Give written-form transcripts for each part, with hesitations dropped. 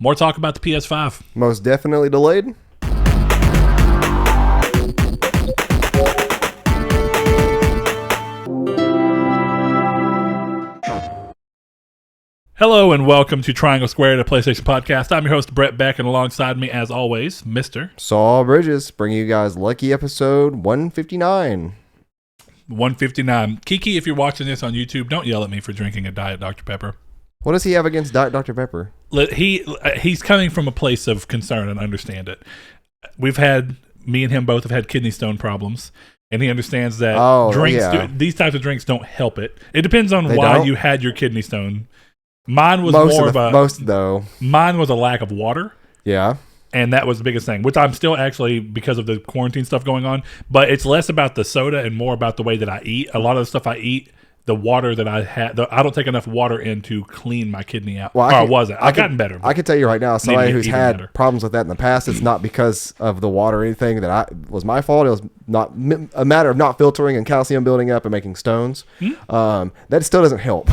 More talk about the PS5. Most definitely delayed. Hello and welcome to Triangle Squared, a PlayStation podcast. I'm your host, Brett Beck, and alongside me, as always, Mr. Saul Bridges, bringing you guys lucky episode 159. 159. Kiki, if you're watching this on YouTube, don't yell at me for drinking a Diet Dr. Pepper. What does he have against Diet Dr. Pepper? He's coming from a place of concern and understand it. Me and him both have had kidney stone problems, and he understands that these types of drinks don't help it. It depends on why you had your kidney stone. Mine was Mine was a lack of water. Yeah. And that was the biggest thing, which I'm still actually, because of the quarantine stuff going on, but it's less about the soda and more about the way that I eat. A lot of the stuff I eat, the water that I had, I don't take enough water in to clean my kidney out. Well, I've gotten better. I can tell you right now, somebody who's had problems with that in the past, it's not because of the water or anything that was my fault. It was not a matter of not filtering and calcium building up and making stones. That still doesn't help.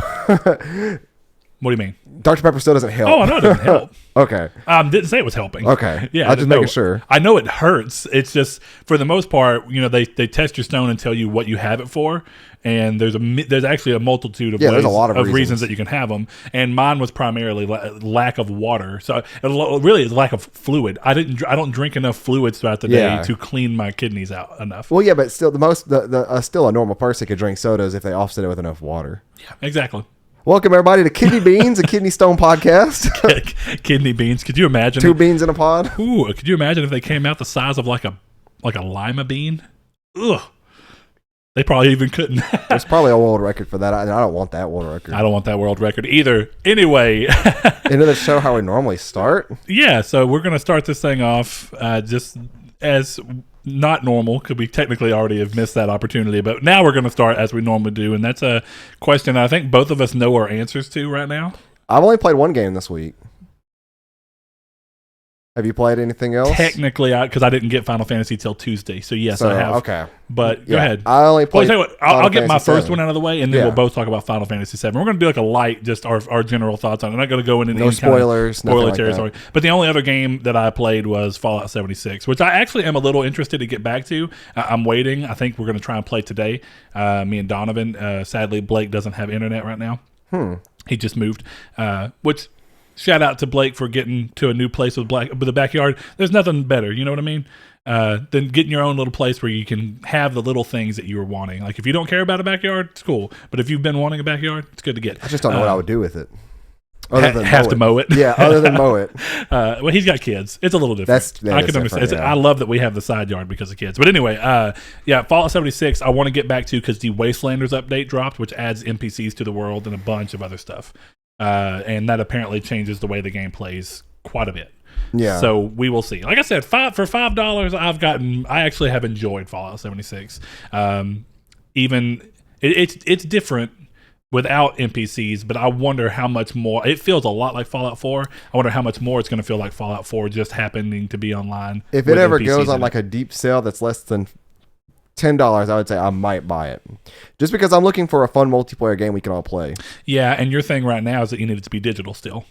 What do you mean? Dr. Pepper still doesn't help. Oh, I know it doesn't help. Okay. Didn't say it was helping. Okay. Yeah. I'm just making sure. I know it hurts. It's just, for the most part, they test your stone and tell you what you have it for. And there's actually a multitude of there's a lot of reasons that you can have them. And mine was primarily lack of water. So it really is lack of fluid. I don't drink enough fluids throughout the day to clean my kidneys out enough. Well, yeah, but still, still a normal person could drink sodas if they offset it with enough water. Yeah, exactly. Welcome, everybody, to Kidney Beans, a Kidney Stone podcast. Kidney beans. Could you imagine? Two beans in a pod. Ooh, could you imagine if they came out the size of like a lima bean? Ugh. They probably even couldn't. There's probably a world record for that. I don't want that world record. I don't want that world record either. Anyway. Into the show how we normally start? Yeah, so we're going to start this thing off just as not normal, because we technically already have missed that opportunity, but now we're going to start as we normally do, and that's a question I think both of us know our answers to right now. I've only played one game this week. Have you played anything else? Technically, because I didn't get Final Fantasy till Tuesday, so yes, I have. Okay. But go ahead. I only played. I'll get my first one out of the way, and then we'll both talk about Final Fantasy VII. We're going to do like a light, just our general thoughts on it. I'm not going to go into any spoilers, kind of spoiler territory. But the only other game that I played was Fallout 76, which I actually am a little interested to get back to. I'm waiting. I think we're going to try and play today. Me and Donovan. Sadly, Blake doesn't have internet right now. He just moved, which. Shout out to Blake for getting to a new place with a backyard. There's nothing better, you know what I mean, than getting your own little place where you can have the little things that you were wanting. Like if you don't care about a backyard, it's cool. But if you've been wanting a backyard, it's good to get. I just don't know what I would do with it. Other than have to mow it. Yeah, other than mow it. Well, he's got kids. It's a little different. I can understand. I love that we have the side yard because of kids. But anyway, Fallout 76, I want to get back to because the Wastelanders update dropped, which adds NPCs to the world and a bunch of other stuff. And that apparently changes the way the game plays quite a bit. Yeah. So we will see. Like I said, for $5, I actually have enjoyed Fallout 76. Even it's different without NPCs, but I wonder how much more. It feels a lot like Fallout 4. I wonder how much more it's going to feel like Fallout 4 just happening to be online. If it ever goes on like a deep sale that's less than $10, I would say I might buy it, just because I'm looking for a fun multiplayer game we can all play. Yeah, and your thing right now is that you need it to be digital still,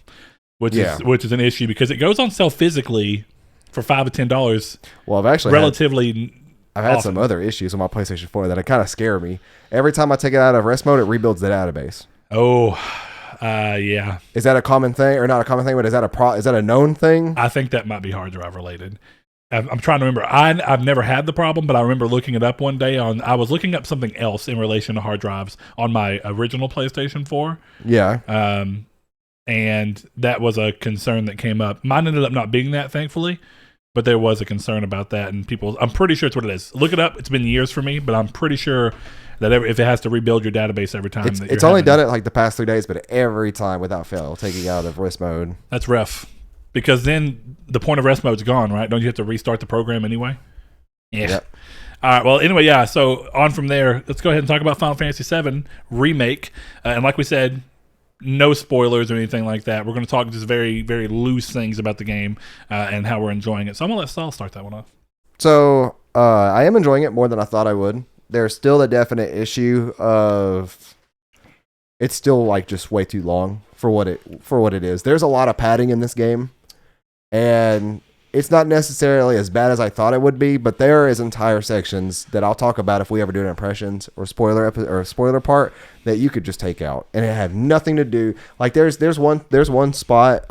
which is an issue because it goes on sale physically for $5 to $10. Well, I've had some other issues on my PlayStation 4 that kind of scare me. Every time I take it out of rest mode, it rebuilds the database. Oh, yeah. Is that a common thing, or not a common thing? But is that a known thing? I think that might be hard drive related. I'm trying to remember. I've never had the problem, but I remember looking it up one day. I was looking up something else in relation to hard drives on my original PlayStation 4. Yeah. And that was a concern that came up. Mine ended up not being that, thankfully, but there was a concern about that. And I'm pretty sure it's what it is. Look it up. It's been years for me, but I'm pretty sure that if it has to rebuild your database every time. It's only done it like the past 3 days, but every time without fail, taking out of rest mode. That's rough. Because then the point of rest mode's gone, right? Don't you have to restart the program anyway? Yeah. Yep. All right. Well, anyway, yeah. So on from there, let's go ahead and talk about Final Fantasy VII Remake. And like we said, no spoilers or anything like that. We're going to talk just very, very loose things about the game and how we're enjoying it. So I'm going to let Saul start that one off. So I am enjoying it more than I thought I would. There's still a definite issue of it's still like just way too long for what it is. There's a lot of padding in this game. and it's not necessarily as bad as I thought it would be, but there is entire sections that I'll talk about if we ever do an impressions or spoiler part that you could just take out, and it had nothing to do. Like there's one spot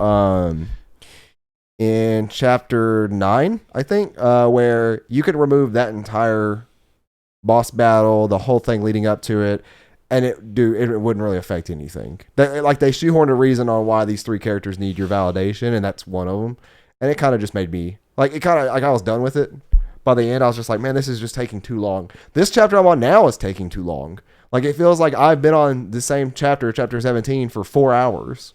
in chapter 9, I think, where you could remove that entire boss battle, the whole thing leading up to it, and it wouldn't really affect anything. They shoehorned a reason on why these 3 characters need your validation, and that's one of them. And it kind of just made me I was done with it. By the end, I was just like, man, this is just taking too long. This chapter I'm on now is taking too long. Like, it feels like I've been on the same chapter 17, for 4 hours,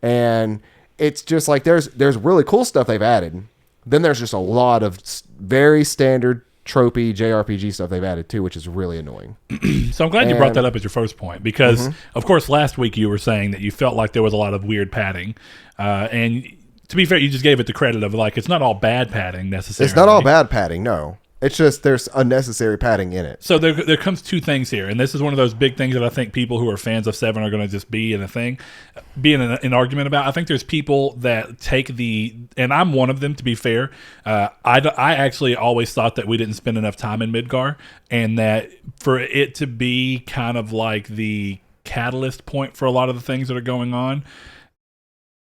and it's just like there's really cool stuff they've added. Then there's just a lot of very standard tropey JRPG stuff they've added too, which is really annoying. So I'm glad you brought that up as your first point, because of course last week you were saying that you felt like there was a lot of weird padding, and to be fair, you just gave it the credit of like it's not all bad padding necessarily. It's not all bad padding, no. It's just there's unnecessary padding in it. So there comes 2 things here, and this is one of those big things that I think people who are fans of 7 are going to just be in an argument about. I think there's people that take and I'm one of them, to be fair. I actually always thought that we didn't spend enough time in Midgar, and that for it to be kind of like the catalyst point for a lot of the things that are going on,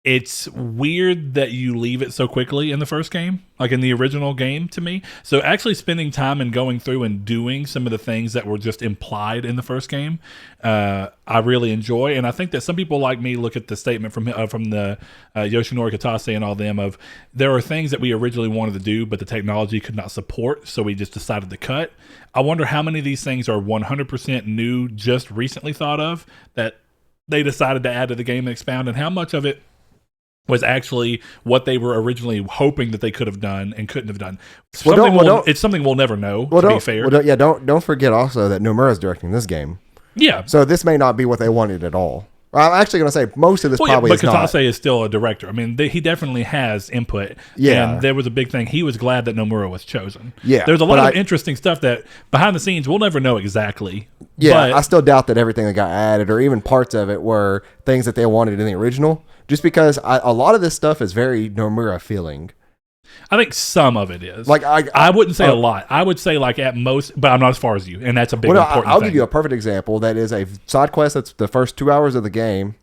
it's weird that you leave it so quickly in the first game, like in the original game to me. So actually spending time and going through and doing some of the things that were just implied in the first game, I really enjoy. And I think that some people like me look at the statement from the Yoshinori Kitase and all them of there are things that we originally wanted to do, but the technology could not support, so we just decided to cut. I wonder how many of these things are 100% new, just recently thought of, that they decided to add to the game and expound, and how much of it was actually what they were originally hoping that they could have done and couldn't have done. It's something we'll never know, to be fair. Don't forget also that Nomura's directing this game. Yeah. So this may not be what they wanted at all. I'm actually going to say most of this probably is not. But Kitase is still a director. I mean, he definitely has input. Yeah. And there was a big thing. He was glad that Nomura was chosen. Yeah. There's a lot of interesting stuff that behind the scenes we'll never know exactly. Yeah, I still doubt that everything that got added or even parts of it were things that they wanted in the original. Just because a lot of this stuff is very Nomura feeling. I think some of it is. Like I wouldn't say a lot. I would say like at most, but I'm not as far as you, and that's a big important I'll thing. give you a perfect example. That is a side quest that's the first 2 hours of the game.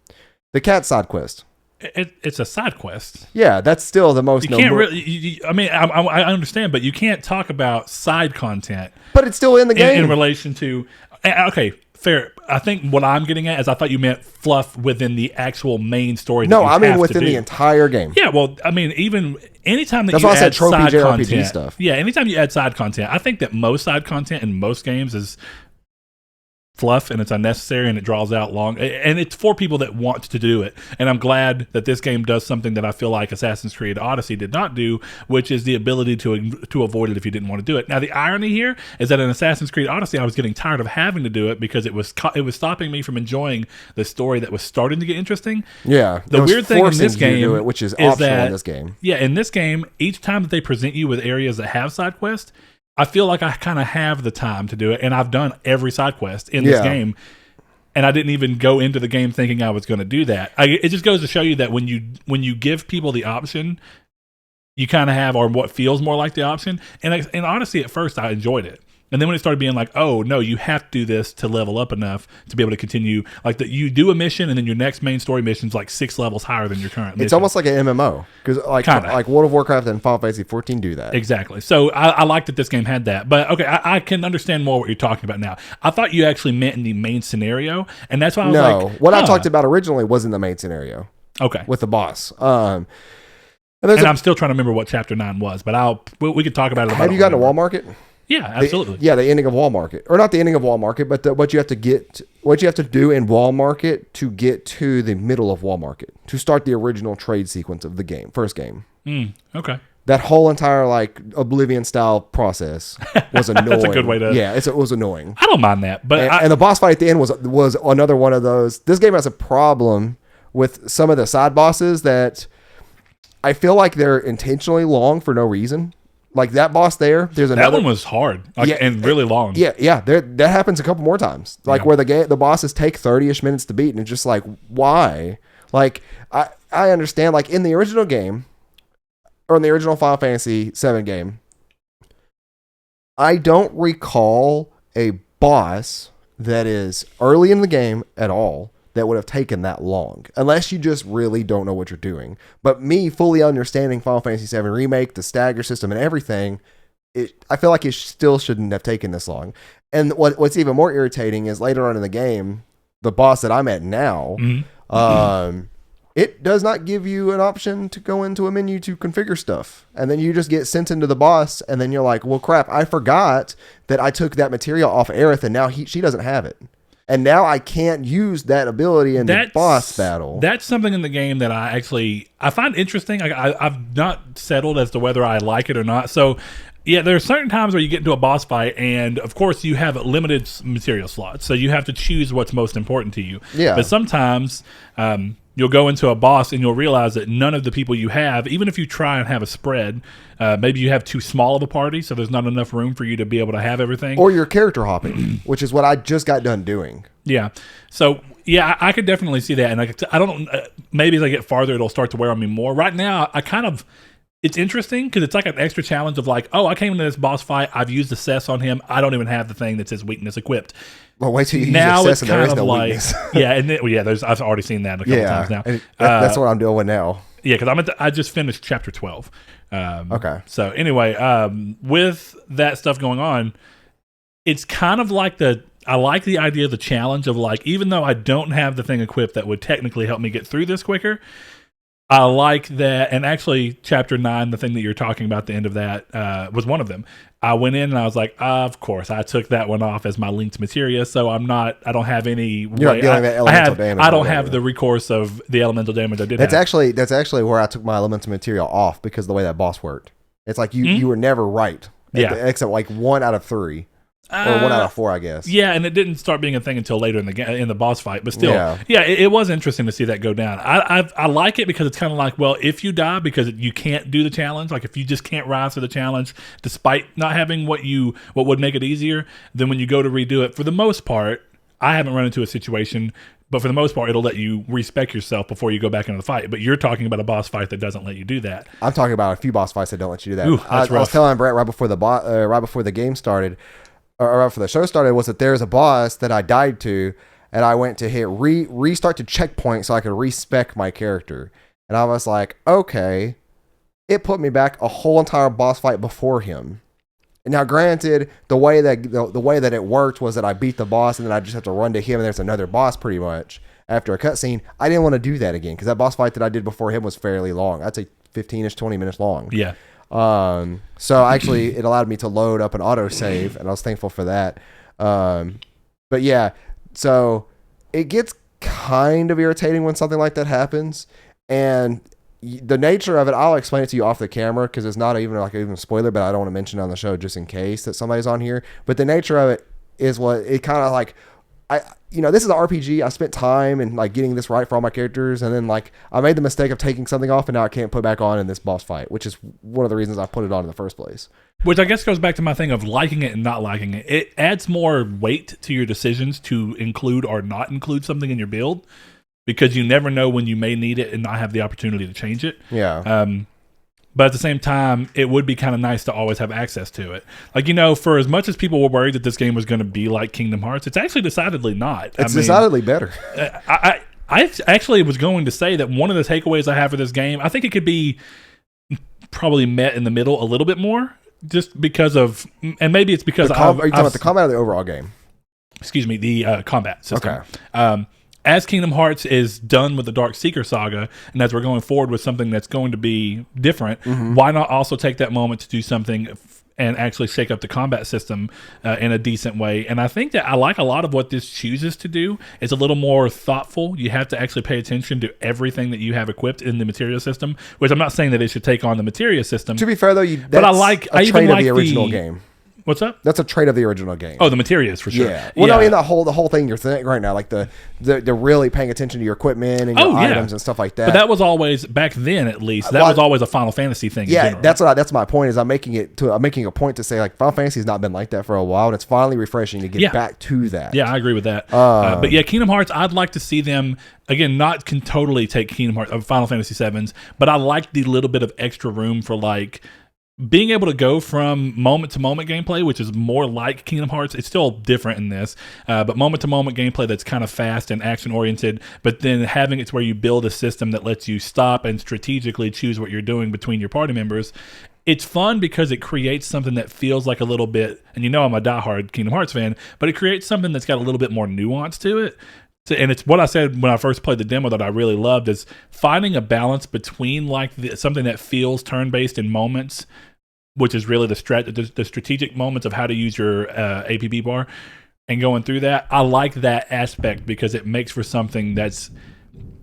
The cat side quest. It's a side quest. Yeah, that's still the most. You can't really. I mean, I understand, but you can't talk about side content. But it's still in the game in relation to. Okay, fair. I think what I'm getting at is I thought you meant fluff within the actual main story. No, I mean within the entire game. Yeah, well, I mean, even anytime that that's you why I said add trophy side JRPG content, stuff. Yeah, anytime you add side content, I think that most side content in most games is fluff and it's unnecessary and it draws out long, and it's for people that want to do it. And I'm glad that this game does something that I feel like Assassin's Creed Odyssey did not do, which is the ability to avoid it if you didn't want to do it. Now the irony here is that in Assassin's Creed Odyssey I was getting tired of having to do it because it was stopping me from enjoying the story that was starting to get interesting. Yeah, the weird thing in this game which is optional in this game. Yeah, in this game, each time that they present you with areas that have side quests, I feel like I kind of have the time to do it, and I've done every side quest in this game, and I didn't even go into the game thinking I was going to do that. It just goes to show you that when you give people the option, you kind of have, or what feels more like the option. And honestly, at first, I enjoyed it. And then when it started being like, oh, no, you have to do this to level up enough to be able to continue. Like that, you do a mission, and then your next main story mission is like 6 levels higher than your current mission. It's almost like an MMO. Because like World of Warcraft and Final Fantasy 14 do that. Exactly. So I like that this game had that. But, okay, I can understand more what you're talking about now. I thought you actually meant in the main scenario, and that's why I was like... No, what I talked about originally was in the main scenario. Okay. With the boss. And I'm still trying to remember what Chapter 9 was, but we could talk about it. Have you gotten to Wall Market? Yeah, absolutely. The ending of Wall Market, or not the ending of Wall Market, but what you have to do in Wall Market to get to the middle of Wall Market to start the original trade sequence of the game, first game. Okay. That whole entire like Oblivion style process was annoying. That's a good way to. Yeah, it was annoying. I don't mind that, but and the boss fight at the end was another one of those. This game has a problem with some of the side bosses that I feel like they're intentionally long for no reason. Like that boss there's another. That one was hard and really long. Yeah. That happens a couple more times. Like where the bosses take 30-ish minutes to beat, and it's just like, why? Like I understand. Like in the original game, or in the original Final Fantasy VII game, I don't recall a boss that is early in the game at all that would have taken that long, unless you just really don't know what you're doing. But me fully understanding Final Fantasy VII Remake, the stagger system and everything, I feel like it still shouldn't have taken this long. And what's even more irritating is later on in the game, the boss that I'm at now, it does not give you an option to go into a menu to configure stuff. And then you just get sent into the boss, and then you're like, well, crap, I forgot that I took that material off Aerith, and now she doesn't have it. And now I can't use that ability in the boss battle. That's something in the game that I find interesting. I've not settled as to whether I like it or not. So, yeah, there are certain times where you get into a boss fight, and of course you have limited material slots, so you have to choose what's most important to you. Yeah. But sometimes you'll go into a boss and you'll realize that none of the people you have, even if you try and have a spread, maybe you have too small of a party, so there's not enough room for you to be able to have everything. Or you're character hopping, which is what I just got done doing. Yeah. So, yeah, I could definitely see that. And I don't, maybe as I get farther, it'll start to wear on me more. Right now, it's interesting because it's like an extra challenge of like, oh, I came into this boss fight. I've used assess on him. I don't even have the thing that says weakness equipped. Well, wait till you now use assess and there is no weakness. Yeah, and I've already seen that a couple times now. That's what I'm doing now. Yeah, because I just finished chapter 12. Okay. So anyway, with that stuff going on, it's kind of like I like the idea of the challenge of like, even though I don't have the thing equipped that would technically help me get through this quicker, I like that. And actually, chapter 9, the thing that you're talking about, the end of that, was one of them. I went in and I was like, of course, I took that one off as my linked materia, so I don't have any way. You're not dealing with elemental damage. I don't have the recourse of the elemental damage I did that's actually where I took my elemental materia off, because of the way that boss worked. It's like you were never right. Except like 1 out of 3. Or 1 out of 4, I guess. Yeah, and it didn't start being a thing until later in the boss fight. But still, it was interesting to see that go down. I like it because it's kind of like, well, if you die because you can't do the challenge, like if you just can't rise to the challenge despite not having what would make it easier, then when you go to redo it, for the most part, I haven't run into a situation, but for the most part, it'll let you respec yourself before you go back into the fight. But you're talking about a boss fight that doesn't let you do that. I'm talking about a few boss fights that don't let you do that. Ooh, I was telling Brett right before the game started, or right before the show started, was that there's a boss that I died to, and I went to hit restart to checkpoint so I could respec my character. And I was like, okay, it put me back a whole entire boss fight before him. And now, granted, the way that it worked was that I beat the boss, and then I just have to run to him, and there's another boss pretty much after a cutscene. I didn't want to do that again, because that boss fight that I did before him was fairly long. I'd say 15-ish, 20 minutes long. Yeah. So actually it allowed me to load up an autosave, and I was thankful for that. But yeah, so it gets kind of irritating when something like that happens, and the nature of it, I'll explain it to you off the camera, because it's not even a spoiler, but I don't want to mention it on the show just in case that somebody's on here. But the nature of it is what it kind of like, this is an RPG. I spent time and like getting this right for all my characters, and then like I made the mistake of taking something off, and now I can't put back on in this boss fight, which is one of the reasons I put it on in the first place. Which I guess goes back to my thing of liking it and not liking it. It adds more weight to your decisions to include or not include something in your build, because you never know when you may need it and not have the opportunity to change it. Yeah. But at the same time, it would be kind of nice to always have access to it. Like, for as much as people were worried that this game was going to be like Kingdom Hearts, it's actually decidedly not. It's decidedly better. I actually was going to say that one of the takeaways I have for this game, I think it could be probably met in the middle a little bit more, just because of, and maybe it's because are you talking about the combat or the overall game? Excuse me, the combat system. Okay. As Kingdom Hearts is done with the Dark Seeker saga, and as we're going forward with something that's going to be different, why not also take that moment to do something and actually shake up the combat system in a decent way? And I think that I like a lot of what this chooses to do. It's a little more thoughtful. You have to actually pay attention to everything that you have equipped in the materia system, which I'm not saying that it should take on the materia system. To be fair, though, but I even like the original game. What's up? That's a trait of the original game. Oh, the materia is for sure. Yeah. Well, I mean the whole thing you're thinking right now, like the really paying attention to your equipment and your items and stuff like that. But that was always back then, at least. That was always a Final Fantasy thing. Yeah, that's my point. Is I'm making a point to say like Final Fantasy has not been like that for a while, and it's finally refreshing to get back to that. Yeah, I agree with that. But yeah, Kingdom Hearts, I'd like to see them again. Not can totally take Kingdom Hearts, Final Fantasy 7s, but I like the little bit of extra room for like being able to go from moment to moment gameplay, which is more like Kingdom Hearts. It's still different in this, but moment to moment gameplay that's kind of fast and action oriented, but then having it to where you build a system that lets you stop and strategically choose what you're doing between your party members. It's fun because it creates something that feels like a little bit, and I'm a diehard Kingdom Hearts fan, but it creates something that's got a little bit more nuance to it. And it's what I said when I first played the demo that I really loved is finding a balance between like something that feels turn-based in moments, which is really the strategic moments of how to use your APB bar, and going through that. I like that aspect because it makes for something that's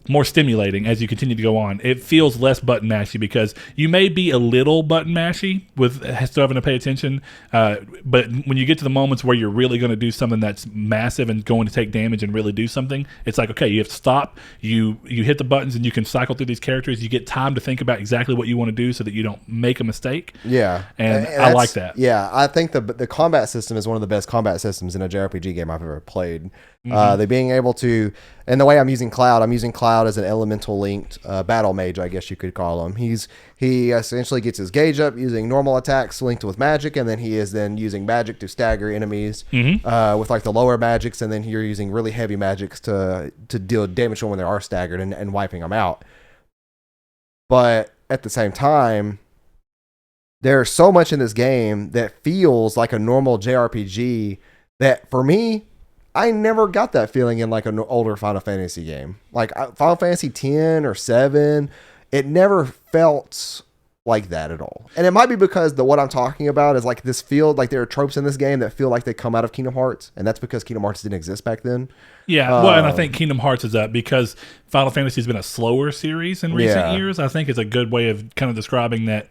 more stimulating as you continue to go on. It feels less button mashy because you may be a little button mashy with still having to pay attention, but when you get to the moments where you're really going to do something that's massive and going to take damage and really do something, it's like, okay, you have to stop, you hit the buttons and you can cycle through these characters, you get time to think about exactly what you want to do so that you don't make a mistake. Yeah. And I like that. Yeah, I think the combat system is one of the best combat systems in a JRPG game I've ever played. They being able to, and the way I'm using Cloud as an elemental linked battle mage, I guess you could call him. He essentially gets his gauge up using normal attacks linked with magic, and then he is then using magic to stagger enemies with like the lower magics, and then you're using really heavy magics to deal damage to them when they are staggered and wiping them out. But at the same time, there's so much in this game that feels like a normal JRPG that for me, I never got that feeling in like an older Final Fantasy game. Like Final Fantasy 10 or 7, it never felt like that at all. And it might be because what I'm talking about is like this field, like there are tropes in this game that feel like they come out of Kingdom Hearts, and that's because Kingdom Hearts didn't exist back then. Yeah, well, and I think Kingdom Hearts is up because Final Fantasy has been a slower series in recent years. I think it's a good way of kind of describing that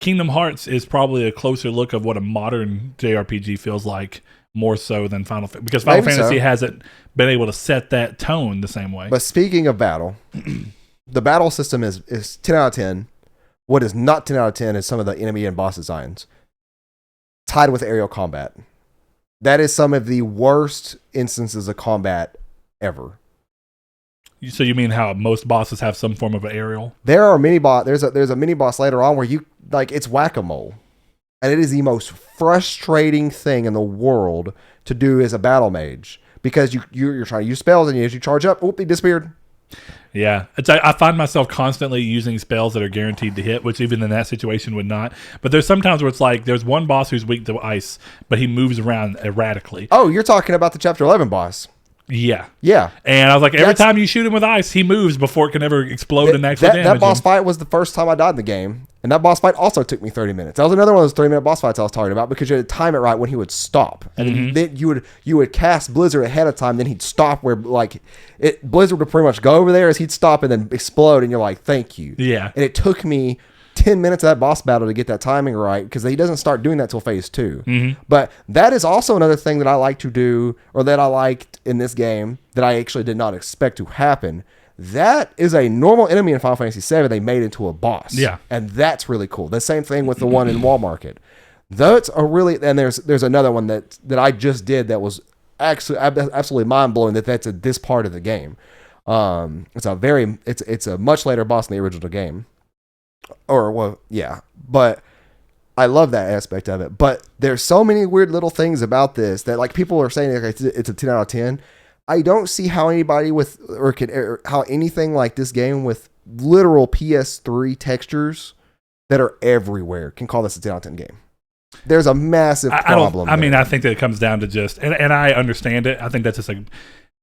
Kingdom Hearts is probably a closer look of what a modern JRPG feels like, more so than Final Fantasy, because Final Fantasy hasn't been able to set that tone the same way. But speaking of battle, the battle system is 10 out of 10. What is not 10 out of 10 is some of the enemy and boss designs, tied with aerial combat. That is some of the worst instances of combat ever. So you mean how most bosses have some form of an aerial? There are mini boss. There's a mini boss later on where you like it's whack-a-mole. And it is the most frustrating thing in the world to do as a battle mage because you're trying to use spells, and as you charge up, they disappeared. Yeah, I find myself constantly using spells that are guaranteed to hit, which even in that situation would not. But there's sometimes where it's like there's one boss who's weak to ice, but he moves around erratically. Oh, you're talking about the Chapter 11 boss. Yeah. Yeah. And I was like, every time you shoot him with ice, he moves before it can ever explode and actually damage that boss him. fight was the first time I died in the game. And that boss fight also took me 30 minutes. That was another one of those 30-minute boss fights I was talking about because you had to time it right when he would stop. And then you would cast Blizzard ahead of time, then he'd stop where like Blizzard would pretty much go over there as he'd stop and then explode, and you're like, thank you. Yeah. And it took me 10 minutes of that boss battle to get that timing right because he doesn't start doing that till phase 2. But that is also another thing that I like to do, or that I liked in this game that I actually did not expect to happen. That is a normal enemy in Final Fantasy VII they made into a boss. Yeah. And that's really cool. The same thing with the one in Wall Market. That's a really, and there's another one that I just did that was actually absolutely mind-blowing that's this part of the game. It's a much later boss in the original game. But I love that aspect of it. But there's so many weird little things about this that like people are saying like, it's a 10 out of 10. I don't see how anybody how anything like this game with literal PS3 textures that are everywhere can call this a 10 out of 10 game. There's a massive problem. I think that it comes down to just, and I understand it. I think that's just like,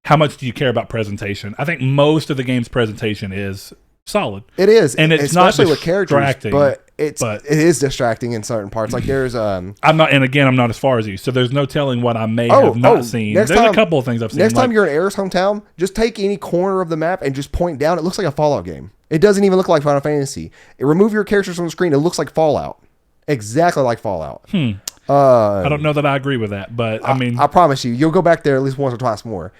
how much do you care about presentation? I think most of the game's presentation is solid. It is, and it's especially not with characters, but it is distracting in certain parts. Like there's I'm not as far as you, so there's no telling what I may have not seen. There's a couple of things I've seen. Next time you're in Aerith's hometown, just take any corner of the map and just point down. It looks like a Fallout game. It doesn't even look like Final Fantasy. Remove your characters from the screen. It looks like Fallout, exactly like Fallout. I don't know that I agree with that, but I promise you'll go back there at least once or twice more.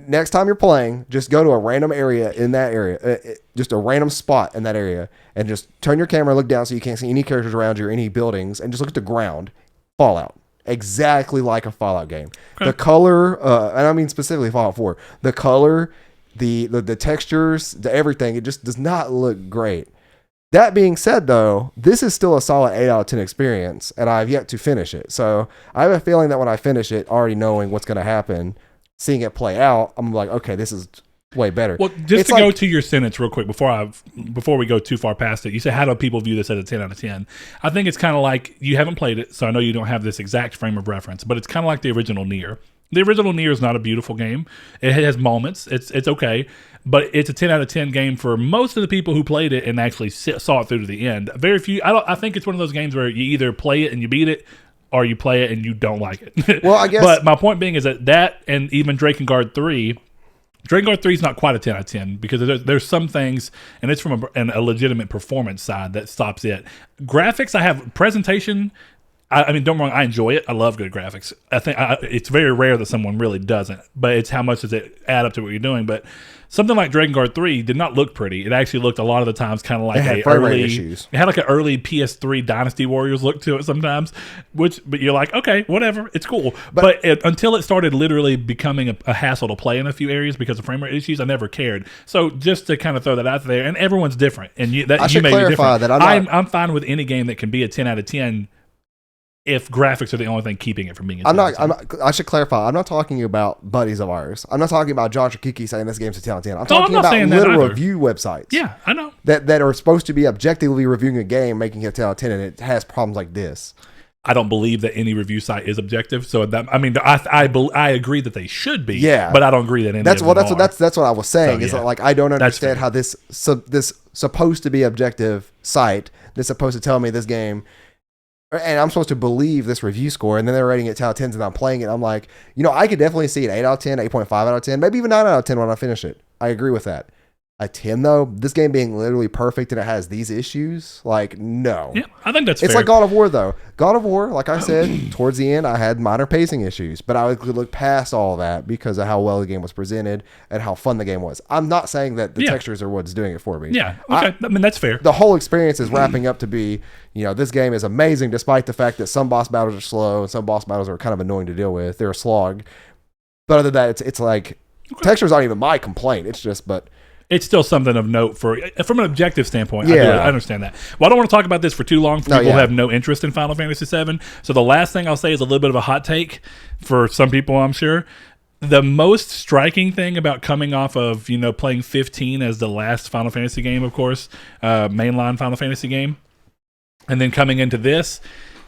Next time you're playing, just go to a random area in that area, just a random spot in that area, and just turn your camera, look down so you can't see any characters around you or any buildings, and just look at the ground. Fallout. Exactly like a Fallout game. Okay. The color, and I mean specifically Fallout 4, the color, the textures, the everything, it just does not look great. That being said, though, this is still a solid 8 out of 10 experience, and I've yet to finish it. So I have a feeling that when I finish it, already knowing what's going to happen, seeing it play out, I'm like, okay, this is way better. Well, just to go to your sentence real quick before we go too far past it, you said, how do people view this as a 10 out of 10? I think it's kind of like, you haven't played it, so I know you don't have this exact frame of reference, but it's kind of like the original Nier. The original Nier is not a beautiful game. It has moments. It's okay. But it's a 10 out of 10 game for most of the people who played it and actually saw it through to the end. Very few. I think it's one of those games where you either play it and you beat it, or you play it and you don't like it. Well, I guess. But my point being is that and even Drakengard 3. Drakengard 3 is not quite a 10 out of 10 because there's some things, and it's from a legitimate performance side that stops it. Graphics, I have presentation. I mean, don't get me wrong, I enjoy it. I love good graphics. I think it's very rare that someone really doesn't, but it's how much does it add up to what you're doing. But something like Drakengard 3 did not look pretty. It actually looked a lot of the times kind of like it had like an early PS3 Dynasty Warriors look to it sometimes, but you're like, okay, whatever, it's cool. But until it started literally becoming a hassle to play in a few areas because of frame rate issues, I never cared. So just to kind of throw that out there, and everyone's different, and you may be different. That I'm fine with any game that can be a 10 out of 10 if graphics are the only thing keeping it from being. I should clarify. I'm not talking about buddies of ours. I'm not talking about John Trikiki saying this game's a 10 out of 10. I'm talking about literal review websites. Yeah, I know that are supposed to be objectively reviewing a game, making it a 10 out of 10, and it has problems like this. I don't believe that any review site is objective. So I agree that they should be. Yeah, but I don't agree that any. That's what I was saying. So, like I don't understand how this supposed to be objective site that's supposed to tell me this game. And I'm supposed to believe this review score, and then they're rating it 10 out of 10s, and I'm playing it. I'm like, I could definitely see an 8 out of 10, 8.5 out of 10, maybe even 9 out of 10 when I finish it. I agree with that. A 10, though, this game being literally perfect and it has these issues, like, no. Yeah, I think that's It's fair. like God of War, though. God of War, like I said, towards the end, I had minor pacing issues, but I could look past all that because of how well the game was presented and how fun the game was. I'm not saying that the textures are what's doing it for me. Yeah, okay. I mean, that's fair. The whole experience is wrapping up to be, this game is amazing despite the fact that some boss battles are slow and some boss battles are kind of annoying to deal with. They're a slog. But other than that, it's like, textures aren't even my complaint. It's just, it's still something of note from an objective standpoint. Yeah. I understand that. Well, I don't want to talk about this for too long for people who have no interest in Final Fantasy VII. So the last thing I'll say is a little bit of a hot take for some people, I'm sure. The most striking thing about coming off of, playing 15 as the last Final Fantasy game, of course, mainline Final Fantasy game, and then coming into this,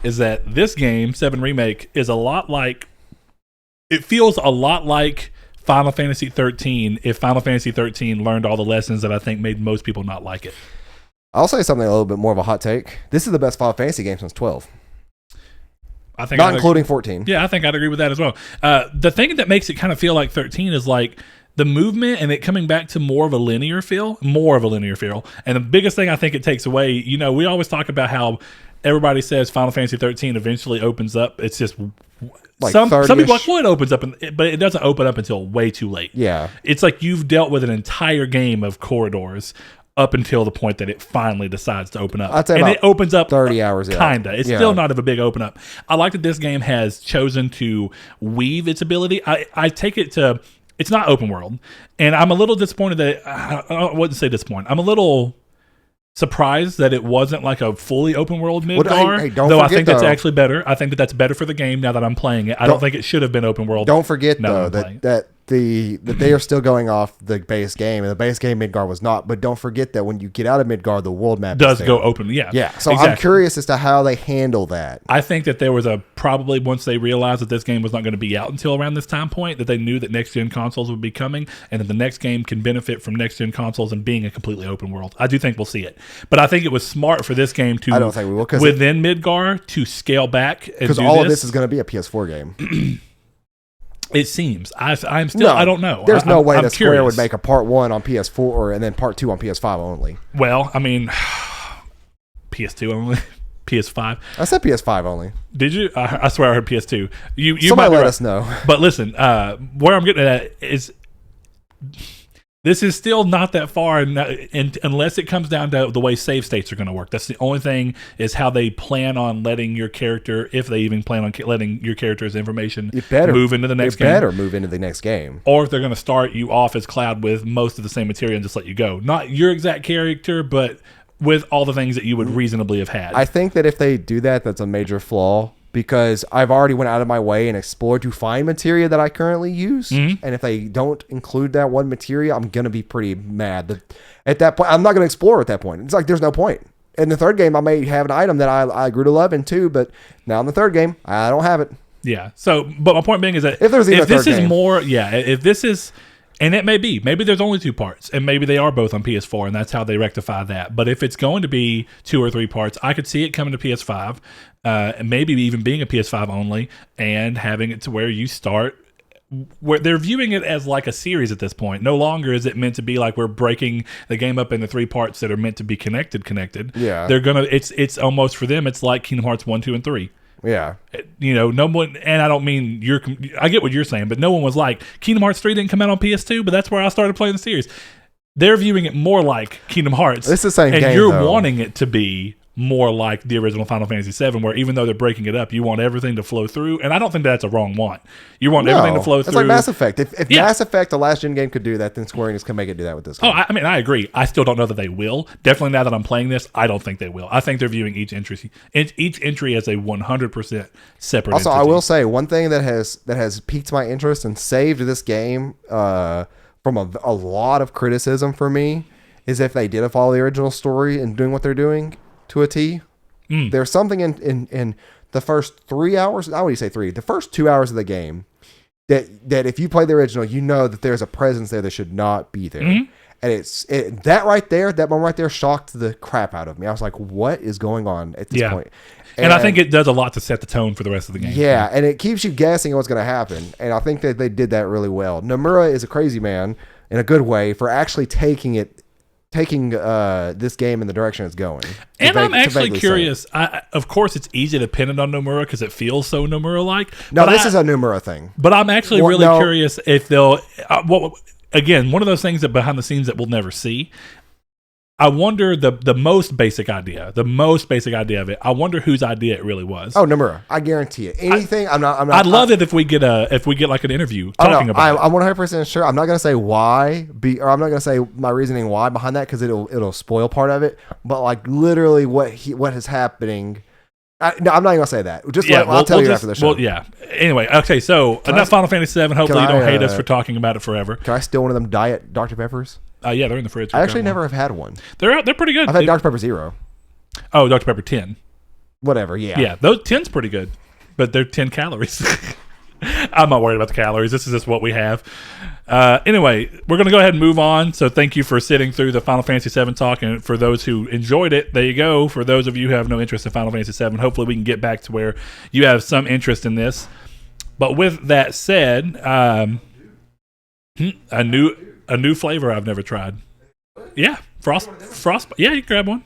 is that this game, 7 Remake, is it feels a lot like Final Fantasy 13 if Final Fantasy 13 learned all the lessons that I think made most people not like it. I'll say something a little bit more of a hot take. This is the best Final Fantasy game since 12. I think not including 14. Yeah, I think I'd agree with that as well. The thing that makes it kind of feel like 13 is like the movement and it coming back to more of a linear feel. And the biggest thing I think it takes away, we always talk about how everybody says Final Fantasy 13 eventually opens up. It's just like some people are like, well, it opens up, but it doesn't open up until way too late. Yeah. It's like you've dealt with an entire game of corridors up until the point that it finally decides to open up. I'd say it opens up 30 hours. Kinda. It's still not of a big open up. I like that this game has chosen to weave its ability. I take it to, it's not open world. And I'm a little disappointed that, I wouldn't say disappointed. I'm a little surprised that it wasn't like a fully open world Midgar, though I think that's actually better. I think that's better for the game now that I'm playing it. I don't think it should have been open world. Don't forget though that they are still going off the base game, and the base game Midgar was not. But don't forget that when you get out of Midgar, the world map does go open. Yeah. So exactly. I'm curious as to how they handle that. I think that there was probably once they realized that this game was not going to be out until around this time point, that they knew that next gen consoles would be coming, and that the next game can benefit from next gen consoles and being a completely open world. I do think we'll see it, but I think it was smart for this game to. I don't think we will within Midgar to scale back because all of this is going to be a PS4 game. It seems. I'm still. I don't know. There's no way that Square would make a part 1 on PS4 and then part 2 on PS5 only. Well, I mean, PS2 only. PS5. I said PS5 only. Did you? I swear I heard PS2. You Somebody let us know. But listen, where I'm getting at is this is still not that far, and unless it comes down to the way save states are going to work. That's the only thing, is how they plan on letting your character, if they even plan on letting your character's information move into the next game. Better move into the next game. Or if they're going to start you off as Cloud with most of the same material and just let you go. Not your exact character, but with all the things that you would reasonably have had. I think that if they do that, that's a major flaw, because I've already went out of my way and explored to find materia that I currently use. Mm-hmm. And if they don't include that one materia, I'm going to be pretty mad. At that point, I'm not going to explore at that point. It's like there's no point. In the third game, I may have an item that I grew to love in too, but now in the third game, I don't have it. Yeah. So, but my point being is that if this is more, if this is, and it may be, maybe there's only 2 parts, and maybe they are both on PS4, and that's how they rectify that. But if it's going to be 2 or 3 parts, I could see it coming to PS5, maybe even being a PS5 only, and having it to where you start, where they're viewing it as like a series at this point. No longer is it meant to be like we're breaking the game up into 3 parts that are meant to be connected. Yeah, they're gonna. It's almost, for them, it's like Kingdom Hearts 1, 2, and 3. Yeah. No one, and I don't mean I get what you're saying, but no one was like, Kingdom Hearts 3 didn't come out on PS2, but that's where I started playing the series. They're viewing it more like Kingdom Hearts. It's the same game, and you're wanting it to be more like the original Final Fantasy VII, where even though they're breaking it up, you want everything to flow through. And I don't think that's a wrong want. You want everything to flow through. It's like Mass Effect. If Mass Effect, the last gen game, could do that, then Square Enix can make it do that with this game. I mean, I agree. I still don't know that they will. Definitely now that I'm playing this, I don't think they will. I think they're viewing each entry as a 100% separate also, entity. I will say, one thing that has piqued my interest and saved this game from a lot of criticism for me is if they did follow the original story and doing what they're doing to a T. There's something in the first 3 hours, I wouldn't say 3, the first 2 hours of the game that if you play the original, you know that there's a presence there that should not be there. Mm-hmm. And that moment right there shocked the crap out of me. I was like, what is going on at this point? And I think it does a lot to set the tone for the rest of the game. Yeah, and it keeps you guessing what's going to happen. And I think that they did that really well. Nomura is a crazy man in a good way for actually taking this game in the direction it's going. And I'm actually curious. Of course, it's easy to pin it on Nomura because it feels so Nomura-like. No, this is a Nomura thing. But I'm actually curious if they'll... again, one of those things that behind the scenes that we'll never see. I wonder the most basic idea of it. I wonder whose idea it really was. Oh, Nomura! I guarantee it. Anything. I'm not. I'd love it if we get like an interview talking about it. I'm 100% sure. I'm not going to say why, or I'm not going to say my reasoning why behind that because it'll spoil part of it. But like literally, what is happening. No, I'm not even going to say that. I'll tell you after the show. Well, yeah. Anyway, okay. So enough Final Fantasy VII. Hopefully, you don't hate us for talking about it forever. Can I steal one of them Diet Dr. Peppers? Yeah, they're in the fridge. I actually never have had one. They're pretty good. I've had Dr. Pepper Zero. Oh, Dr. Pepper 10. Whatever, yeah. Yeah, those 10's pretty good, but they're 10 calories. I'm not worried about the calories. This is just what we have. Anyway, we're going to go ahead and move on. So thank you for sitting through the Final Fantasy VII talk. And for those who enjoyed it, there you go. For those of you who have no interest in Final Fantasy VII, hopefully we can get back to where you have some interest in this. But with that said, a new flavor I've never tried. Yeah, frost. Yeah, you can grab one.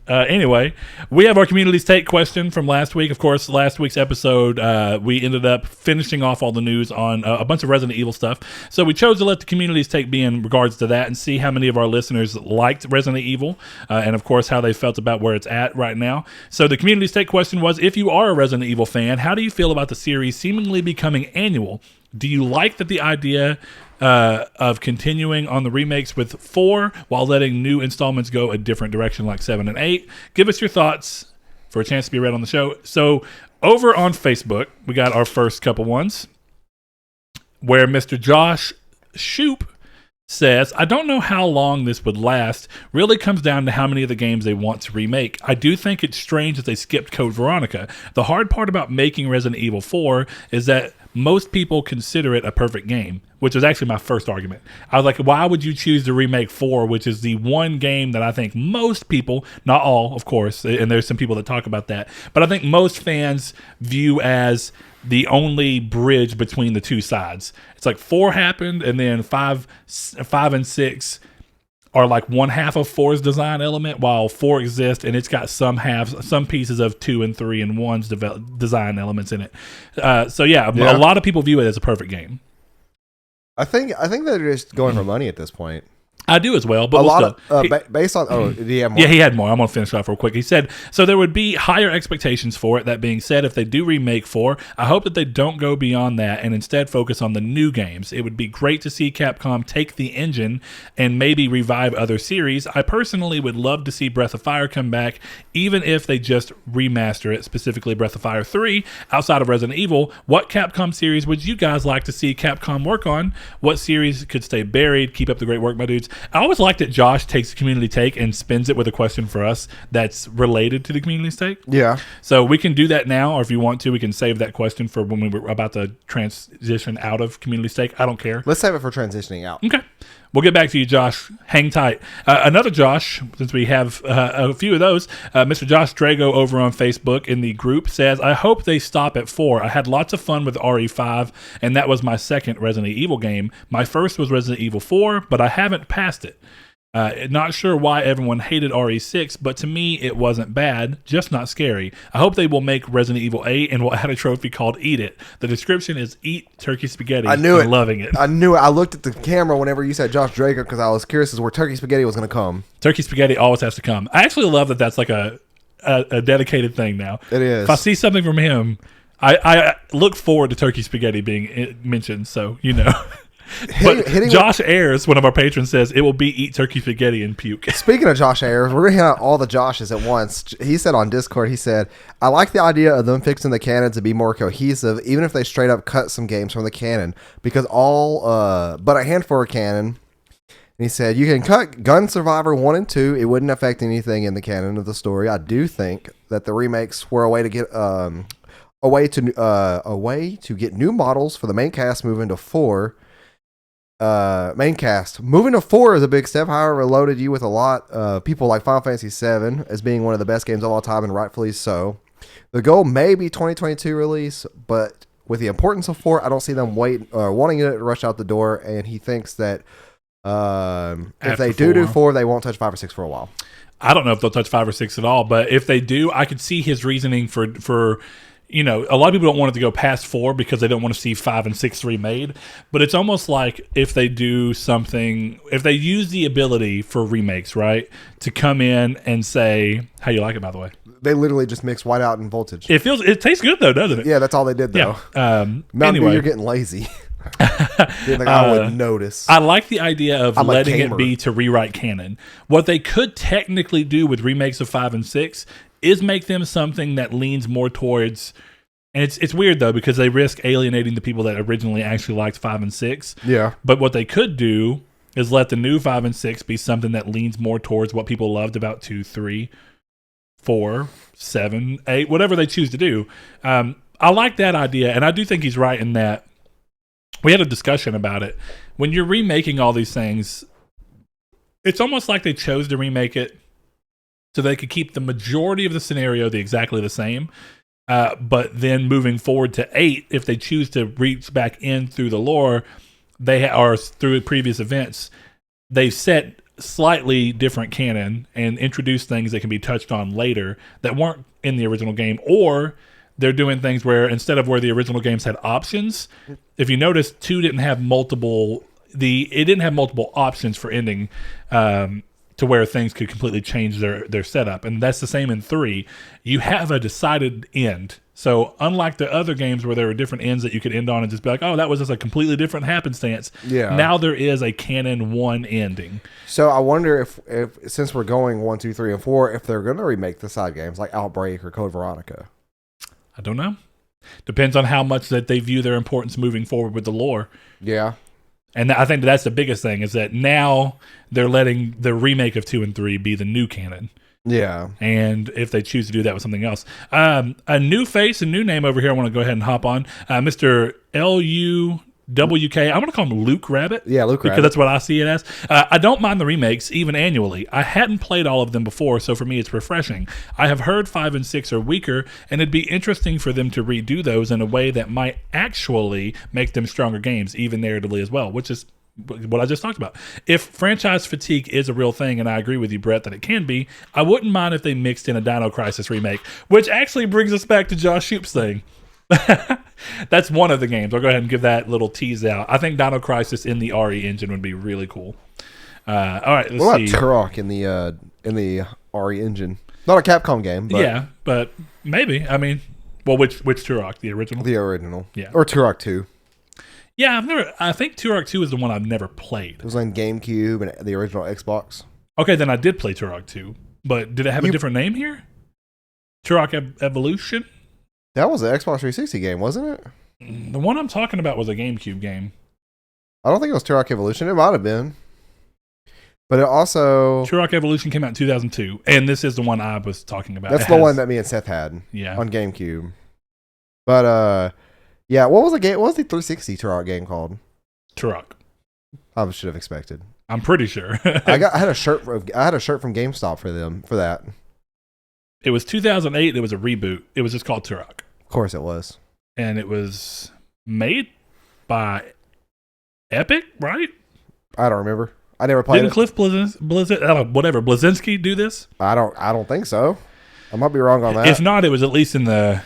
Anyway, we have our community's take question from last week. Of course, last week's episode, we ended up finishing off all the news on a bunch of Resident Evil stuff. So we chose to let the community's take be in regards to that and see how many of our listeners liked Resident Evil and, of course, how they felt about where it's at right now. So the community's take question was, if you are a Resident Evil fan, how do you feel about the series seemingly becoming annual? Do you like that the idea of continuing on the remakes with 4 while letting new installments go a different direction like 7 and 8? Give us your thoughts for a chance to be read on the show. So over on Facebook, we got our first couple ones where Mr. Josh Shoop says, I don't know how long this would last. Really comes down to how many of the games they want to remake. I do think it's strange that they skipped Code Veronica. The hard part about making Resident Evil 4 is that most people consider it a perfect game, which was actually my first argument. I was like, why would you choose to remake 4, which is the one game that I think most people, not all, of course, and there's some people that talk about that, but I think most fans view as the only bridge between the two sides. It's like 4 happened, and then 5 and 6 are like one half of 4's design element, while 4 exists and it's got some pieces of 2 and 3 and 1's design elements in it. So yeah, a lot of people view it as a perfect game. I think they're just going for money at this point. I do as well, but based on did he have more? Yeah, he had more. I'm gonna finish off real quick. He said so there would be higher expectations for it. That being said, if they do remake 4, I hope that they don't go beyond that and instead focus on the new games. It would be great to see Capcom take the engine and maybe revive other series. I personally would love to see Breath of Fire come back, even if they just remaster it, specifically Breath of Fire 3. Outside of Resident Evil, what Capcom series would you guys like to see Capcom work on? What series could stay buried? Keep up the great work, my dudes. I always like that Josh takes the community take and spins it with a question for us that's related to the community take. Yeah. So we can do that now, or if you want to, we can save that question for when we're about to transition out of community stake. I don't care. Let's save it for transitioning out. Okay. We'll get back to you, Josh. Hang tight. Another Josh, since we have a few of those, Mr. Josh Drago over on Facebook in the group says, I hope they stop at 4. I had lots of fun with RE5, and that was my second Resident Evil game. My first was Resident Evil 4, but I haven't passed it. Not sure why everyone hated RE6, but to me, it wasn't bad, just not scary. I hope they will make Resident Evil 8 and will add a trophy called Eat It. The description is Eat Turkey Spaghetti. I knew it. Loving it. I knew it. I looked at the camera whenever you said Josh Drager because I was curious as where Turkey Spaghetti was going to come. Turkey Spaghetti always has to come. I actually love that that's like a dedicated thing now. It is. If I see something from him, I look forward to Turkey Spaghetti being mentioned, so you know. But Josh Ayers, one of our patrons, says it will be Eat Turkey Spaghetti and puke. Speaking of Josh Ayers, we're going to hit out all the Joshes at once. He said on Discord, he said, I like the idea of them fixing the canon to be more cohesive, even if they straight up cut some games from the canon, because but a handful of canon. And he said, you can cut Gun Survivor 1 and 2. It wouldn't affect anything in the canon of the story. I do think that the remakes were a way to get a way to get new models for the main cast moving to 4. Main cast moving to 4 is a big step. However, loaded you with a lot of people like Final Fantasy 7 as being one of the best games of all time, and rightfully so. The goal may be 2022 release, but with the importance of 4, I don't see them wanting it to rush out the door. And he thinks that if they do 4, they won't touch 5 or 6 for a while. I don't know if they'll touch 5 or 6 at all, but if they do, I could see his reasoning for. You know, a lot of people don't want it to go past 4 because they don't want to see 5 and 6 remade. But it's almost like if they do something, if they use the ability for remakes, right, to come in and say, how you like it, by the way? They literally just mix whiteout and voltage. It tastes good though, doesn't it? Yeah, that's all they did though. Yeah. Anyway, you're getting lazy. I would notice. I like the idea of letting it be to rewrite canon. What they could technically do with remakes of 5 and 6 is make them something that leans more towards, and it's weird though because they risk alienating the people that originally actually liked 5 and 6. Yeah. But what they could do is let the new 5 and 6 be something that leans more towards what people loved about 2, 3, 4, 7, 8, whatever they choose to do. I like that idea, and I do think he's right in that. We had a discussion about it. When you're remaking all these things, it's almost like they chose to remake it so they could keep the majority of the scenario exactly the same. But then moving forward to 8, if they choose to reach back in through the lore, or through previous events, they've set slightly different canon and introduced things that can be touched on later that weren't in the original game, or they're doing things where instead of where the original games had options, if you notice, 2 didn't have multiple options for ending, to where things could completely change their setup. And that's the same in 3. You have a decided end. So unlike the other games where there were different ends that you could end on and just be like, oh, that was just a completely different happenstance. Yeah. Now there is a canon 1 ending. So I wonder if since we're going 1, 2, 3, and 4, if they're going to remake the side games like Outbreak or Code Veronica. I don't know. Depends on how much that they view their importance moving forward with the lore. Yeah. And I think that's the biggest thing is that now they're letting the remake of 2 and 3 be the new canon. Yeah. And if they choose to do that with something else. A new face, a new name over here I want to go ahead and hop on. Mr. LUWK. I'm going to call him Luke Rabbit. Yeah, Luke Rabbit. Because that's what I see it as. I don't mind the remakes, even annually. I hadn't played all of them before, so for me it's refreshing. I have heard 5 and 6 are weaker, and it'd be interesting for them to redo those in a way that might actually make them stronger games, even narratively as well, which is what I just talked about. If franchise fatigue is a real thing, and I agree with you, Brett, that it can be, I wouldn't mind if they mixed in a Dino Crisis remake, which actually brings us back to Josh Shoop's thing. That's one of the games. I'll go ahead and give that little tease out. I think Dino Crisis in the RE engine would be really cool. All right, let's what see. about Turok in the RE engine? Not a Capcom game, but yeah, but maybe. I mean, well, which Turok? The original? The original. Yeah. Or Turok 2. Yeah, I think Turok 2 is the one I've never played. It was on GameCube and the original Xbox. Okay, then I did play Turok 2. But did it have a different name here? Turok Evolution? That was an Xbox 360 game, wasn't it? The one I'm talking about was a GameCube game. I don't think it was Turok Evolution. It might have been. But it also... Turok Evolution came out in 2002, and this is the one I was talking about. That's the one that me and Seth had on GameCube. But, yeah, what was the game? What was the 360 Turok game called? Turok. I should have expected. I'm pretty sure. I had a shirt from GameStop for that. It was 2008. It was a reboot. It was just called Turok. Of course it was. And it was made by Epic, right? I don't remember. I never played Didn't Cliff Blazinski do this? I don't think so. I might be wrong on that. If not, it was at least in the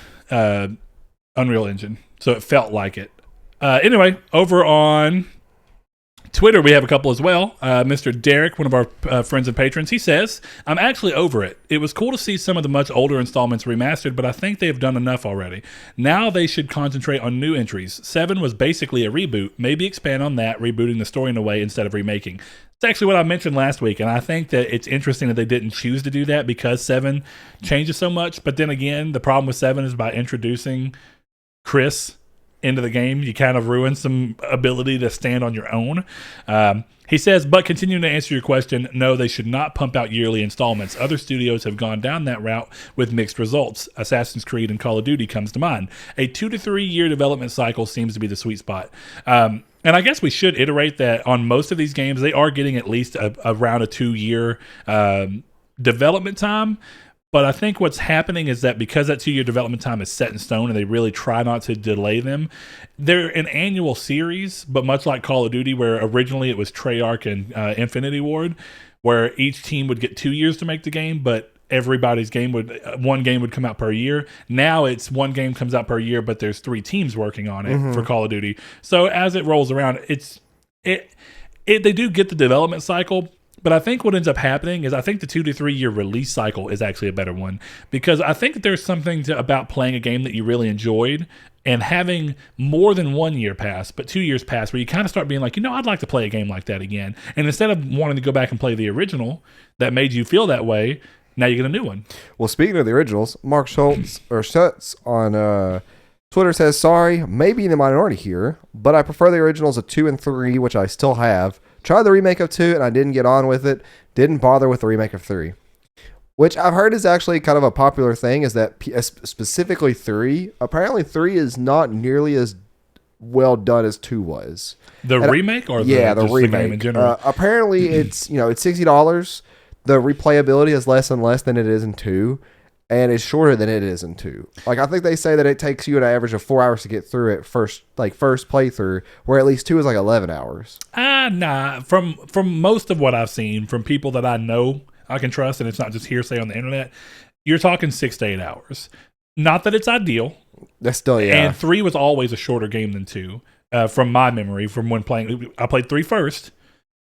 Unreal Engine, so it felt like it. Anyway, over on Twitter, we have a couple as well. Mr. Derek, one of our friends and patrons, he says, I'm actually over it. It was cool to see some of the much older installments remastered, but I think they have done enough already. Now they should concentrate on new entries. 7 was basically a reboot. Maybe expand on that, rebooting the story in a way instead of remaking. It's actually what I mentioned last week, and I think that it's interesting that they didn't choose to do that because 7 changes so much. But then again, the problem with 7 is by introducing Chris into the game, you kind of ruin some ability to stand on your own. He says, but continuing to answer your question, no, they should not pump out yearly installments. Other studios have gone down that route with mixed results. Assassin's Creed and Call of Duty comes to mind. A 2 to 3 year development cycle seems to be the sweet spot. And I guess we should iterate that on most of these games, they are getting at least around a 2 year development time. But I think what's happening is that because that 2 year development time is set in stone and they really try not to delay them, they're an annual series, but much like Call of Duty, where originally it was Treyarch and Infinity Ward, where each team would get 2 years to make the game, but everybody's one game would come out per year. Now it's one game comes out per year, but there's 3 teams working on it for Call of Duty. So as it rolls around, they do get the development cycle. But I think what ends up happening is I think the 2 to 3 year release cycle is actually a better one, because I think that there's something about playing a game that you really enjoyed and having more than 1 year pass, but 2 years pass, where you kind of start being like, I'd like to play a game like that again. And instead of wanting to go back and play the original that made you feel that way, now you get a new one. Well, speaking of the originals, Mark Schultz on Twitter says, sorry, maybe in the minority here, but I prefer the originals of 2 and 3, which I still have. Tried the remake of 2 and I didn't get on with it. Didn't bother with the remake of 3. Which I've heard is actually kind of a popular thing, is that specifically 3. Apparently 3 is not nearly as well done as 2 was. The remake or the remake. The game in general? Apparently it's $60. The replayability is less and less than it is in 2. And it's shorter than it is in 2. Like, I think they say that it takes you an average of 4 hours to get through it first playthrough, where at least 2 is like 11 hours. Nah. From most of what I've seen, from people that I know I can trust, and it's not just hearsay on the internet, you're talking 6 to 8 hours. Not that it's ideal. That's still, yeah. And 3 was always a shorter game than 2, from my memory, from when playing. I played 3 first,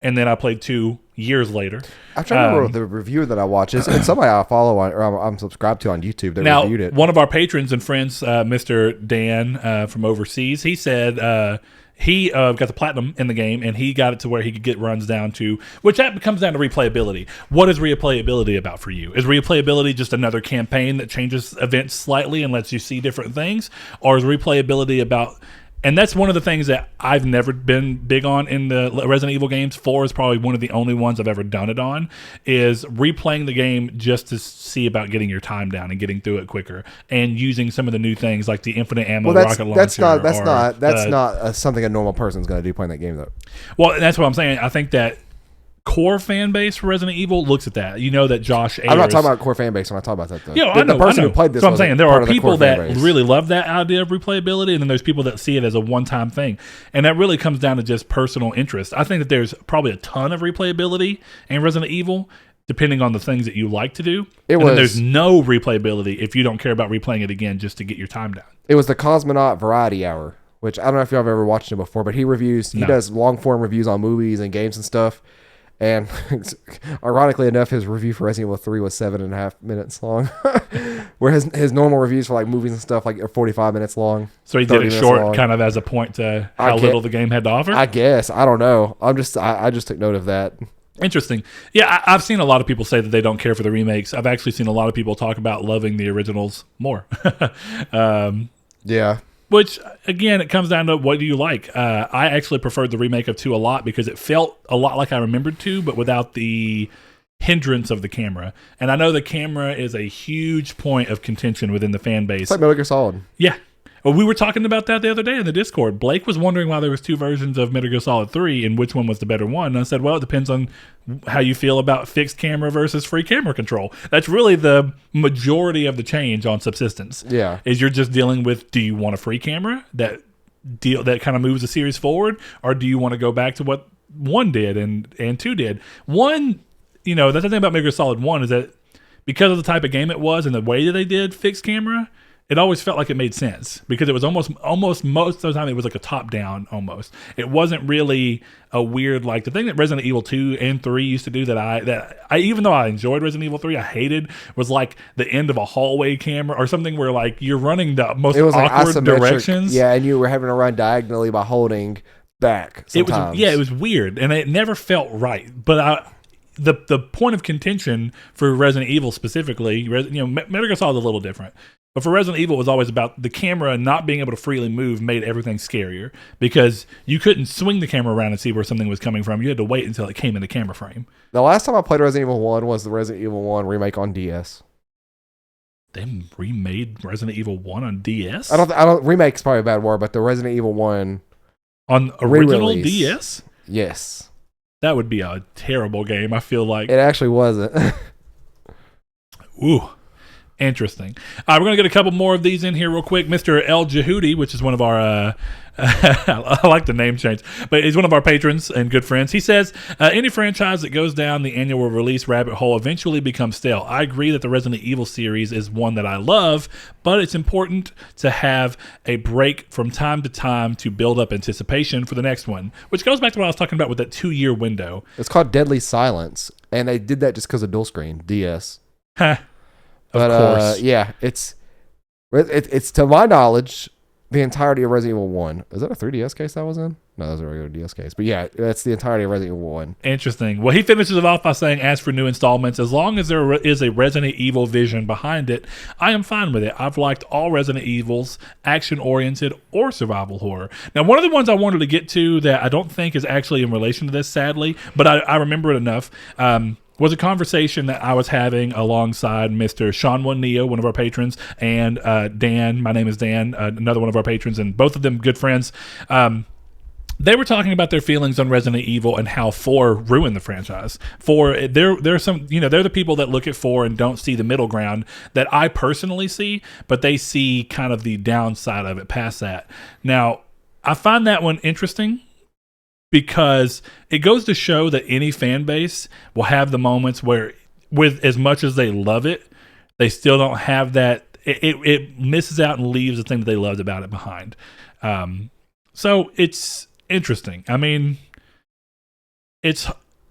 and then I played 2 years later. I'm trying to remember the reviewer that I watch. It's somebody I follow on, or I'm subscribed to on YouTube that reviewed it. One of our patrons and friends, Mr. Dan from overseas, he said he got the platinum in the game, and he got it to where he could get runs down to, which that comes down to replayability. What is replayability about for you? Is replayability just another campaign that changes events slightly and lets you see different things? Or is replayability about... And that's one of the things that I've never been big on in the Resident Evil games. 4 is probably one of the only ones I've ever done it on, is replaying the game just to see about getting your time down and getting through it quicker, and using some of the new things like the infinite ammo rocket launcher. That's not something a normal person's going to do playing that game, though. Well, that's what I'm saying. I think that core fan base for Resident Evil looks at that. You know that Josh Ayers... I'm not talking about core fan base when I talk about that, though. Yeah, I know. The person who played this so I'm saying there are people that base. really love that idea of replayability, and then there's people that see it as a one-time thing. And that really comes down to just personal interest. I think that there's probably a ton of replayability in Resident Evil, depending on the things that you like to do. Then there's no replayability if you don't care about replaying it again just to get your time down. It was the Cosmonaut Variety Hour, which I don't know if y'all have ever watched him before, but he does long-form reviews on movies and games and stuff. And ironically enough, his review for Resident Evil 3 was 7.5 minutes long, where his normal reviews for like movies and stuff like are 45 minutes long. So he did it short, kind of as a point to how little the game had to offer. I guess I don't know. I just took note of that. Interesting. Yeah, I've seen a lot of people say that they don't care for the remakes. I've actually seen a lot of people talk about loving the originals more. Yeah. Which, again, it comes down to what do you like. I actually preferred the remake of 2 a lot because it felt a lot like I remembered 2, but without the hindrance of the camera. And I know the camera is a huge point of contention within the fan base. It's like Metal Gear Solid. Yeah. Well, we were talking about that the other day in the Discord. Blake was wondering why there was 2 versions of Metal Gear Solid 3 and which one was the better one. And I said, well, it depends on how you feel about fixed camera versus free camera control. That's really the majority of the change on Subsistence. Yeah. Is you're just dealing with, do you want a free camera that kind of moves the series forward, or do you want to go back to what 1 did and 2 did? 1, that's the thing about Metal Gear Solid 1 is that because of the type of game it was and the way that they did fixed camera, it always felt like it made sense because it was almost most of the time it was like a top down almost. It wasn't really a weird, like the thing that Resident Evil 2 and 3 used to do that I even though I enjoyed Resident Evil 3, I hated was like the end of a hallway camera or something where like you're running the most awkward like directions. Yeah, and you were having to run diagonally by holding back sometimes. It was weird and it never felt right. But the point of contention for Resident Evil specifically, Metal Gear Solid is a little different. But for Resident Evil, it was always about the camera not being able to freely move made everything scarier because you couldn't swing the camera around and see where something was coming from. You had to wait until it came in the camera frame. The last time I played Resident Evil 1 was the Resident Evil 1 remake on DS. They remade Resident Evil 1 on DS? I don't remake's probably a bad word, but the Resident Evil 1 on original DS? Yes. That would be a terrible game, I feel like. It actually wasn't. Ooh. Interesting. All right, we're going to get a couple more of these in here real quick. Mr. El Jehudi, which is one of our, I like the name change, but he's one of our patrons and good friends. He says, any franchise that goes down the annual release rabbit hole eventually becomes stale. I agree that the Resident Evil series is one that I love, but it's important to have a break from time to time to build up anticipation for the next one, which goes back to what I was talking about with that 2-year window. It's called Deadly Silence, and they did that just because of dual screen, DS. Of course. Yeah, it's to my knowledge the entirety of Resident Evil 1. Is that a 3DS case that was in? No, that was a regular DS case. But yeah, that's the entirety of Resident Evil 1. Interesting. Well, he finishes it off by saying, as for new installments, as long as there is a Resident Evil vision behind it, I am fine with it. I've liked all Resident Evils, action-oriented or survival horror. Now, one of the ones I wanted to get to that I don't think is actually in relation to this, sadly, but I remember it enough, was a conversation that I was having alongside Mr. Sean One Neo, one of our patrons, and Dan. My name is Dan, another one of our patrons, and both of them good friends. They were talking about their feelings on Resident Evil and how 4 ruined the franchise. 4, they're some, they're the people that look at 4 and don't see the middle ground that I personally see, but they see kind of the downside of it past that. Now, I find that one interesting, because it goes to show that any fan base will have the moments where, with as much as they love it, they still don't have that. It misses out and leaves the thing that they loved about it behind. So it's interesting. I mean,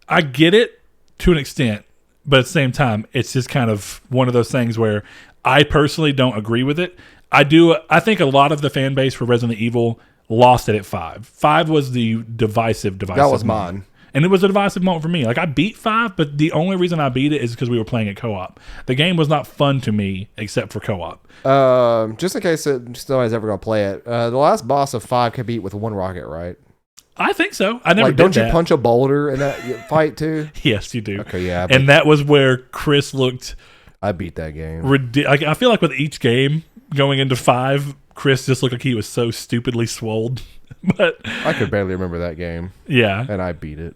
I get it to an extent, but at the same time, it's just kind of one of those things where I personally don't agree with it. I think a lot of the fan base for Resident Evil lost it at 5. 5 was the divisive That was moment. mine. And it was a divisive moment for me. Like, I beat 5, but the only reason I beat it is because we were playing it co-op. The game was not fun to me except for co-op. Just in case somebody's ever going to play it, the last boss of 5 can beat with 1 rocket, right? I think so. I never did don't that. You punch a boulder in that fight too? Yes, you do. Okay, yeah. And that was where Chris looked... I beat that game. I feel like with each game going into 5... Chris just looked like he was so stupidly swolled. But I could barely remember that game. Yeah. And I beat it.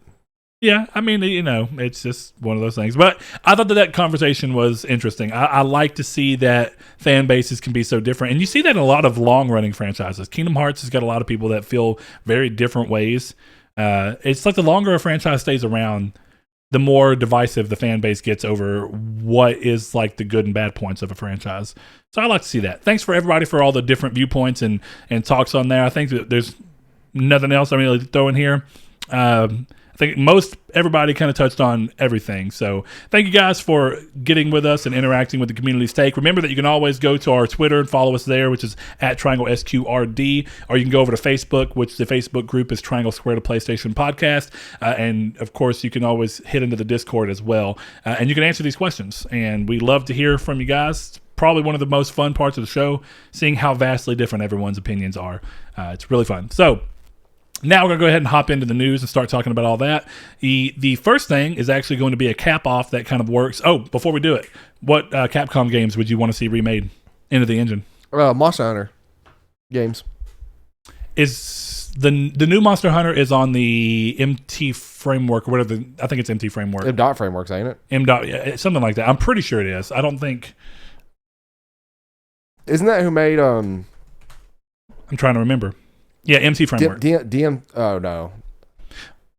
Yeah, I mean, it's just one of those things. But I thought that conversation was interesting. I like to see that fan bases can be so different. And you see that in a lot of long-running franchises. Kingdom Hearts has got a lot of people that feel very different ways. It's like the longer a franchise stays around, the more divisive the fan base gets over what is like the good and bad points of a franchise. So I like to see that. Thanks for everybody for all the different viewpoints and talks on there. I think that there's nothing else I'm really throw in here. I think everybody kind of touched on everything. So thank you guys for getting with us and interacting with the community's take. Remember that you can always go to our Twitter and follow us there, which is @TriangleSQRD, or you can go over to Facebook, which the Facebook group is Triangle Square to PlayStation Podcast. And of course, you can always hit into the Discord as well. And you can answer these questions. And we love to hear from you guys. Probably one of the most fun parts of the show, seeing how vastly different everyone's opinions are. It's really fun. So now we're going to go ahead and hop into the news and start talking about all that. The first thing is actually going to be a cap-off that kind of works. Oh, before we do it, what Capcom games would you want to see remade into the engine? Monster Hunter games. Is the new Monster Hunter is on the MT framework or whatever? I think it's MT framework. M. frameworks, ain't it? Yeah, something like that. I'm pretty sure it is. I don't think. Isn't that who made? I'm trying to remember. Yeah, MC framework. Oh no,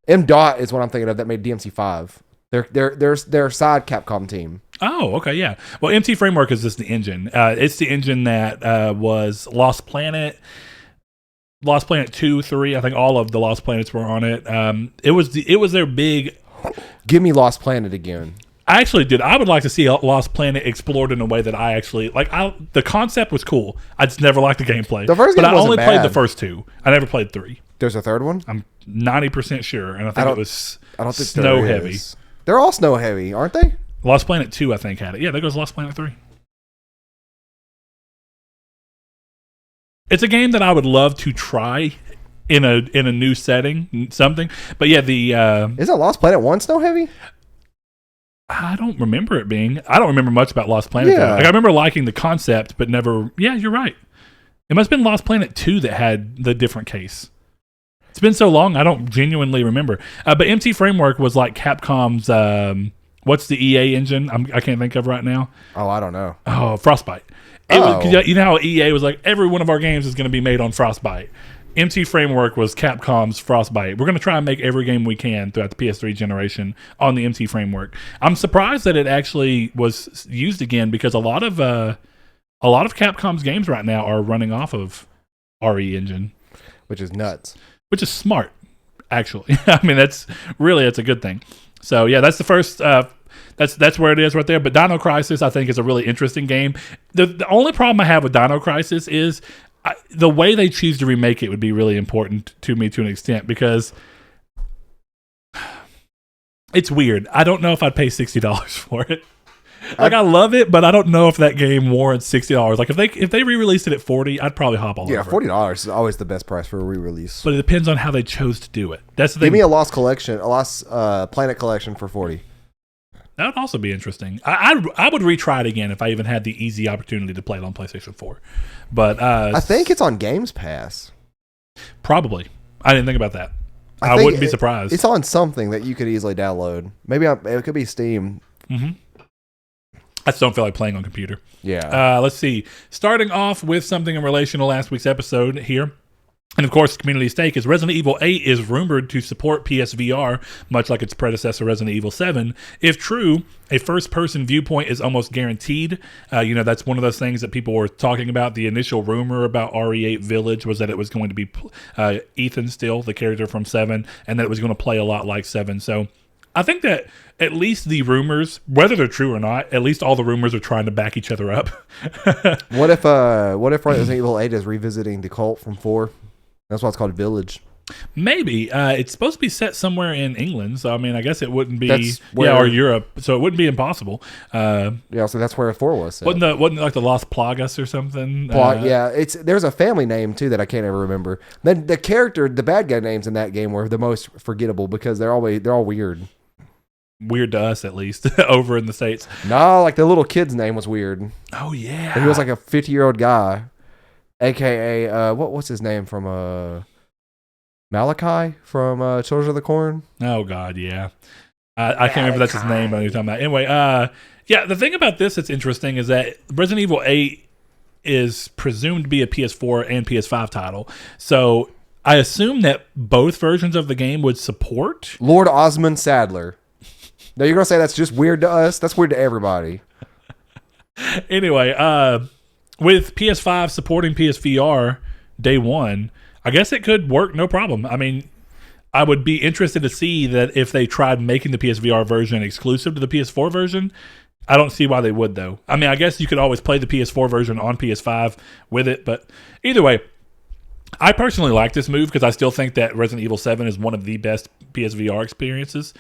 M. is what I'm thinking of. That made DMC5. They're side Capcom team. Oh, okay, yeah. Well, MT framework is just the engine. It's the engine that was Lost Planet 2, 3. I think all of the Lost Planets were on it. It was their big. Give me Lost Planet again. I actually did. I would like to see Lost Planet explored in a way that I actually like. The concept was cool. I just never liked the gameplay. The first game but I only bad. played the first 2. I never played 3. There's a third one. I'm 90% sure, and I think it was I don't think snow heavy. They're all snow heavy, aren't they? Lost Planet 2, I think, had it. Yeah, there goes Lost Planet 3. It's a game that I would love to try in a new setting, something. But yeah, isn't Lost Planet 1 snow heavy? I don't remember it being. I don't remember much about Lost Planet. Yeah. Like I remember liking the concept, but never. Yeah, you're right. It must have been Lost Planet 2 that had the different case. It's been so long, I don't genuinely remember. But MT Framework was like Capcom's. What's the EA engine? I can't think of right now. Oh, I don't know. Oh, Frostbite. You know how EA was like, every one of our games is going to be made on Frostbite. MT Framework was Capcom's Frostbite. We're going to try and make every game we can throughout the PS3 generation on the MT Framework. I'm surprised that it actually was used again because a lot of Capcom's games right now are running off of RE Engine, which is nuts. Which is smart, actually. I mean, that's a good thing. So yeah, that's the first. That's where it is right there. But Dino Crisis, I think, is a really interesting game. The only problem I have with Dino Crisis is the way they choose to remake it would be really important to me to an extent because it's weird. I don't know if I'd pay $60 for it. Like I love it, but I don't know if that game warrants $60. Like if they re-released it at $40, I'd probably hop all over. Yeah, $40 is always the best price for a re-release. But it depends on how they chose to do it. That's the thing. Give me a Lost Planet collection for $40. That would also be interesting. I would retry it again if I even had the easy opportunity to play it on PlayStation 4. But I think it's on Games Pass. Probably. I didn't think about that. I wouldn't be surprised. It's on something that you could easily download. Maybe it could be Steam. Mm-hmm. I just don't feel like playing on computer. Yeah. Let's see. Starting off with something in relation to last week's episode here. And of course, community stake is Resident Evil 8 is rumored to support PSVR, much like its predecessor Resident Evil 7. If true, a first-person viewpoint is almost guaranteed. That's one of those things that people were talking about. The initial rumor about RE8 Village was that it was going to be Ethan still, the character from 7, and that it was going to play a lot like 7. So I think that at least the rumors, whether they're true or not, at least all the rumors are trying to back each other up. What if Resident Evil 8 is revisiting the cult from 4? That's why it's called Village. Maybe. It's supposed to be set somewhere in England, so I mean, I guess it wouldn't be or Europe, so it wouldn't be impossible. So that's where 4 was set. Wasn't it like the Las Plagas or something? There's a family name too that I can't ever remember. Then the bad guy names in that game were the most forgettable because they're all weird. Weird to us, at least, over in the States. No, like the little kid's name was weird. Oh yeah, he was like a 50-year-old guy. AKA, what's his name from Malachi from Children of the Corn. Oh God, yeah. I can't remember if that's his name, but you're talking about. Anyway, yeah, the thing about this that's interesting is that Resident Evil 8 is presumed to be a PS4 and PS5 title. So I assume that both versions of the game would support Lord Osmond Sadler. Now you're going to say that's just weird to us? That's weird to everybody. Anyway, with PS5 supporting PSVR day one, I guess it could work no problem. I mean, I would be interested to see that if they tried making the PSVR version exclusive to the PS4 version. I don't see why they would, though. I mean, I guess you could always play the PS4 version on PS5 with it, but either way, I personally like this move because I still think that Resident Evil 7 is one of the best PSVR experiences.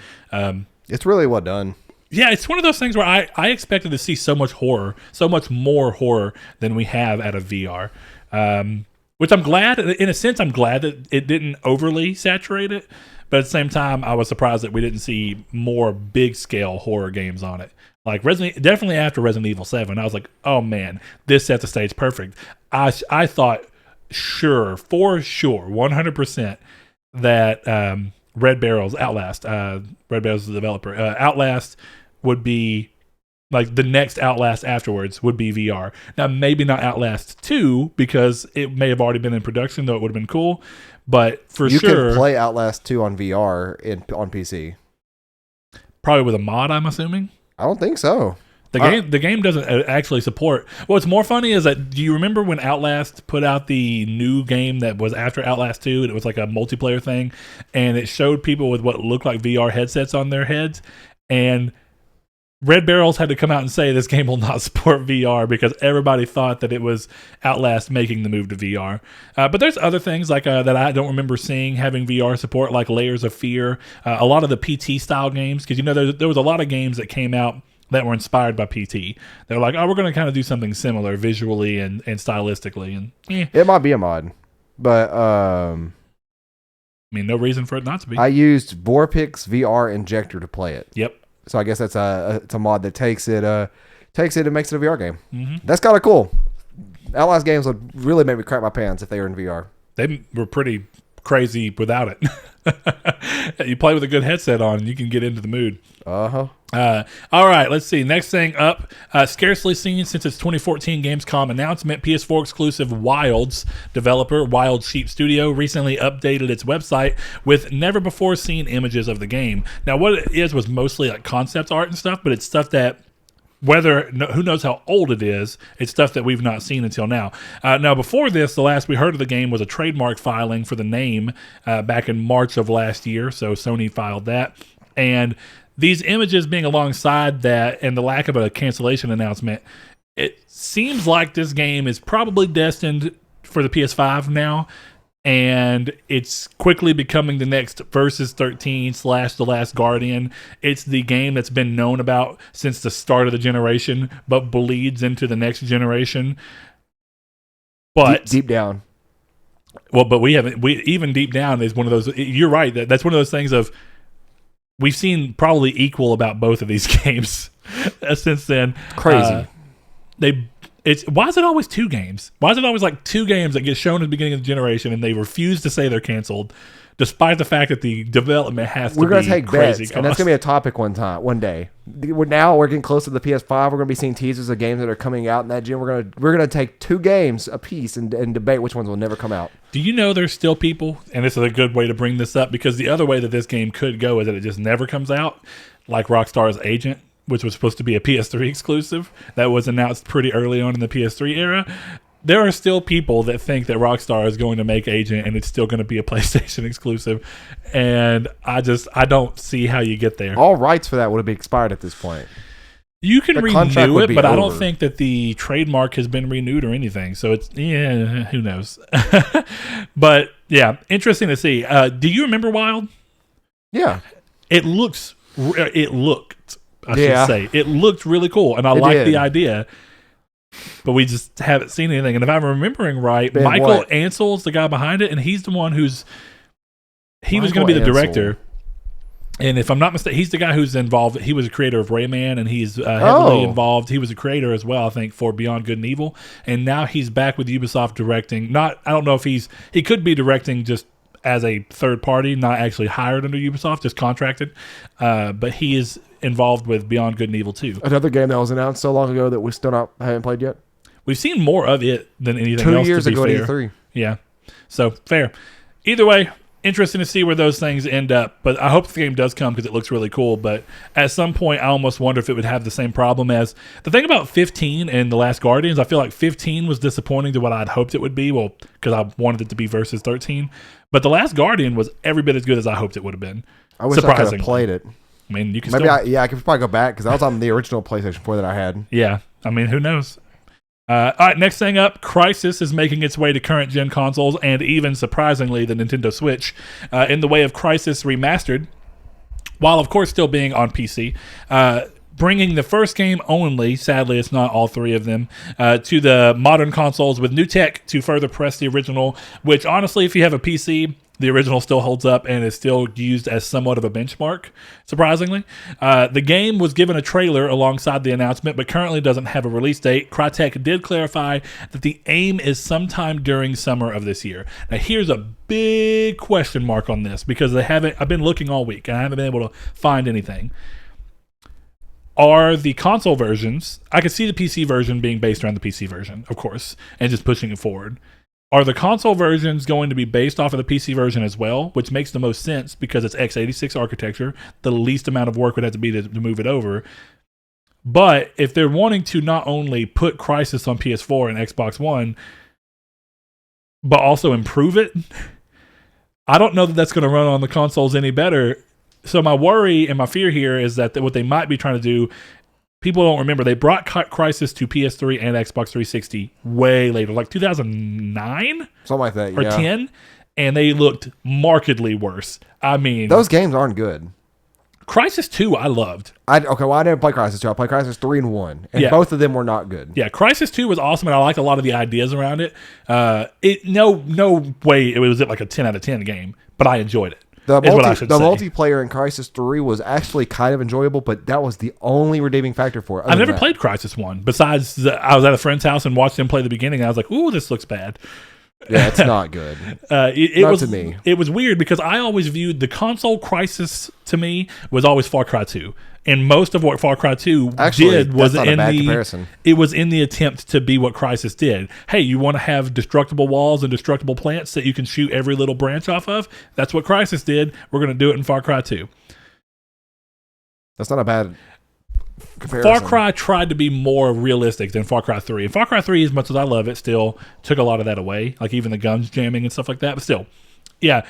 It's really well done. Yeah, it's one of those things where I expected to see so much horror, so much more horror than we have out of VR. Which I'm glad, in a sense, I'm glad that it didn't overly saturate it. But at the same time, I was surprised that we didn't see more big-scale horror games on it. Like definitely after Resident Evil 7, I was like, oh man, this set the stage perfect. I thought, for sure, 100%, that Red Barrel's Outlast, Red Barrel's the developer, Outlast would be, like, the next Outlast afterwards would be VR. Now, maybe not Outlast 2, because it may have already been in production, though it would have been cool. But for you sure... can play Outlast 2 on VR on PC. Probably with a mod, I'm assuming? I don't think so. The game doesn't actually support... What's more funny is that, do you remember when Outlast put out the new game that was after Outlast 2, and it was like a multiplayer thing, and it showed people with what looked like VR headsets on their heads, and Red Barrels had to come out and say this game will not support VR because everybody thought that it was Outlast making the move to VR. But there's other things like that I don't remember seeing having VR support, like Layers of Fear, a lot of the PT style games, because there was a lot of games that came out that were inspired by PT. They're like, oh, we're going to kind of do something similar visually and stylistically. And it might be a mod, but I mean, no reason for it not to be. I used Vorpix VR Injector to play it. Yep. So I guess that's it's a mod that takes it and makes it a VR game. Mm-hmm. That's kind of cool. Outlast games would really make me crap my pants if they were in VR. They were pretty crazy without it. You play with a good headset on, and you can get into the mood. Uh-huh. All right, let's see. Next thing up, scarcely seen since its 2014 Gamescom announcement, PS4 exclusive Wilds developer Wild Sheep Studio recently updated its website with never-before-seen images of the game. Now, what it is was mostly like concept art and stuff, but it's stuff that who knows how old it is, it's stuff that we've not seen until now. Now, before this, the last we heard of the game was a trademark filing for the name back in March of last year, so Sony filed that. And these images being alongside that and the lack of a cancellation announcement, it seems like this game is probably destined for the PS5 now, and it's quickly becoming the next Versus 13 / The Last Guardian. It's the game that's been known about since the start of the generation, but bleeds into the next generation. But deep down. Well, but we even deep down is one of those, you're right, that's one of those things of, we've seen probably equal about both of these games since then. Crazy. Why is it always two games? Why is it always like two games that get shown at the beginning of the generation and they refuse to say they're canceled, despite the fact that the development has to be crazy? We're going to take bets, and that's going to be a topic one day. We're getting close to the PS5. We're going to be seeing teasers of games that are coming out in that gen. We're going to take two games a piece and debate which ones will never come out. Do you know there's still people, and this is a good way to bring this up, because the other way that this game could go is that it just never comes out, like Rockstar's Agent, which was supposed to be a PS3 exclusive that was announced pretty early on in the PS3 era. There are still people that think that Rockstar is going to make Agent and it's still going to be a PlayStation exclusive. And I don't see how you get there. All rights for that would have been expired at this point. You can renew it, but over. I don't think that the trademark has been renewed or anything. So it's, who knows? But yeah, interesting to see. Do you remember Wild? Yeah. It looked really cool, and I like the idea, but we just haven't seen anything. And if I'm remembering right, Michael Ansel's the guy behind it, and he's the one was going to be the director. And if I'm not mistaken, he's the guy who's involved. He was a creator of Rayman, and he's heavily involved. He was a creator as well, I think, for Beyond Good and Evil. And now he's back with Ubisoft directing. I don't know if he could be directing just as a third party, not actually hired under Ubisoft, just contracted. But he is involved with Beyond Good and Evil 2. Another game that was announced so long ago that we still haven't played yet. We've seen more of it than anything 2 else. years to be ago fair. at E3. Yeah. So, fair. Either way, interesting to see where those things end up. But I hope the game does come because it looks really cool. But at some point, I almost wonder if it would have the same problem as... The thing about 15 and The Last Guardians, I feel like 15 was disappointing to what I'd hoped it would be. Well, because I wanted it to be versus 13. But The Last Guardian was every bit as good as I hoped it would have been. I wish I could have played it. I mean, you can maybe I could probably go back because that was on the original PlayStation 4 that I had. Yeah. I mean, who knows? All right, next thing up, Crysis is making its way to current-gen consoles and even, surprisingly, the Nintendo Switch in the way of Crysis Remastered, while, of course, still being on PC. Bringing the first game only, sadly it's not all three of them, to the modern consoles with new tech to further press the original, which, honestly, if you have a PC... The original still holds up and is still used as somewhat of a benchmark, surprisingly. The game was given a trailer alongside the announcement, but currently doesn't have a release date. Crytek did clarify that the aim is sometime during summer of this year. Now, here's a big question mark on this because I've been looking all week and I haven't been able to find anything. Are the console versions, I could see the PC version being based around the PC version, of course, and just pushing it forward. Are the console versions going to be based off of the PC version as well, which makes the most sense because it's x86 architecture. The least amount of work would have to be to move it over. But if they're wanting to not only put Crysis on PS4 and Xbox One, but also improve it, I don't know that that's going to run on the consoles any better. So my worry and my fear here is that what they might be trying to do, people don't remember, they brought Crysis to PS3 and Xbox 360 way later, like 2009? Something like that, or 10, and they looked markedly worse. I mean... Those games aren't good. Crysis 2, I loved. I didn't play Crysis 2. I played Crysis 3 and 1, and both of them were not good. Yeah, Crysis 2 was awesome, and I liked a lot of the ideas around it. No way it was like a 10 out of 10 game, but I enjoyed it. The multiplayer in Crysis 3 was actually kind of enjoyable, but that was the only redeeming factor for it. I've never played Crysis 1. Besides, I was at a friend's house and watched them play the beginning, and I was like, ooh, this looks bad. Yeah, it's not good. It was to me. It was weird because I always viewed the console Crysis to me was always Far Cry 2. And most of what Far Cry 2 did was it was in the attempt to be what Crysis did. Hey, you want to have destructible walls and destructible plants that you can shoot every little branch off of? That's what Crysis did. We're going to do it in Far Cry 2. That's not a bad comparison. Far Cry tried to be more realistic than Far Cry 3. And Far Cry 3, as much as I love it, still took a lot of that away. Like even the guns jamming and stuff like that. But still, yeah.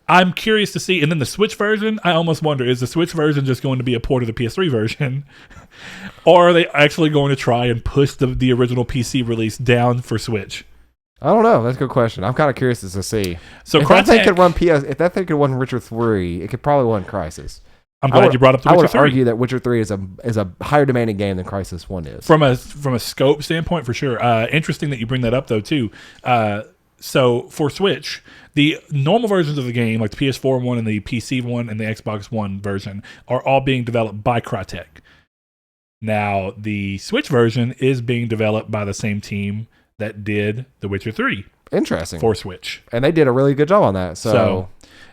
I'm curious to see. And then the Switch version, I almost wonder, is the Switch version just going to be a port of the PS3 version? Or are they actually going to try and push the original PC release down for Switch? I don't know. That's a good question. I'm kind of curious to see. So if that thing could run Witcher 3, it could probably run Crysis. I'm glad you brought up the Witcher 3. I would argue that Witcher 3 is a higher demanding game than Crysis 1 is. From a scope standpoint, for sure. Interesting that you bring that up, though, too. So for Switch, the normal versions of the game, like the PS4 one and the PC one and the Xbox One version, are all being developed by Crytek. Now, the Switch version is being developed by the same team that did The Witcher 3. Interesting. For Switch. And they did a really good job on that. So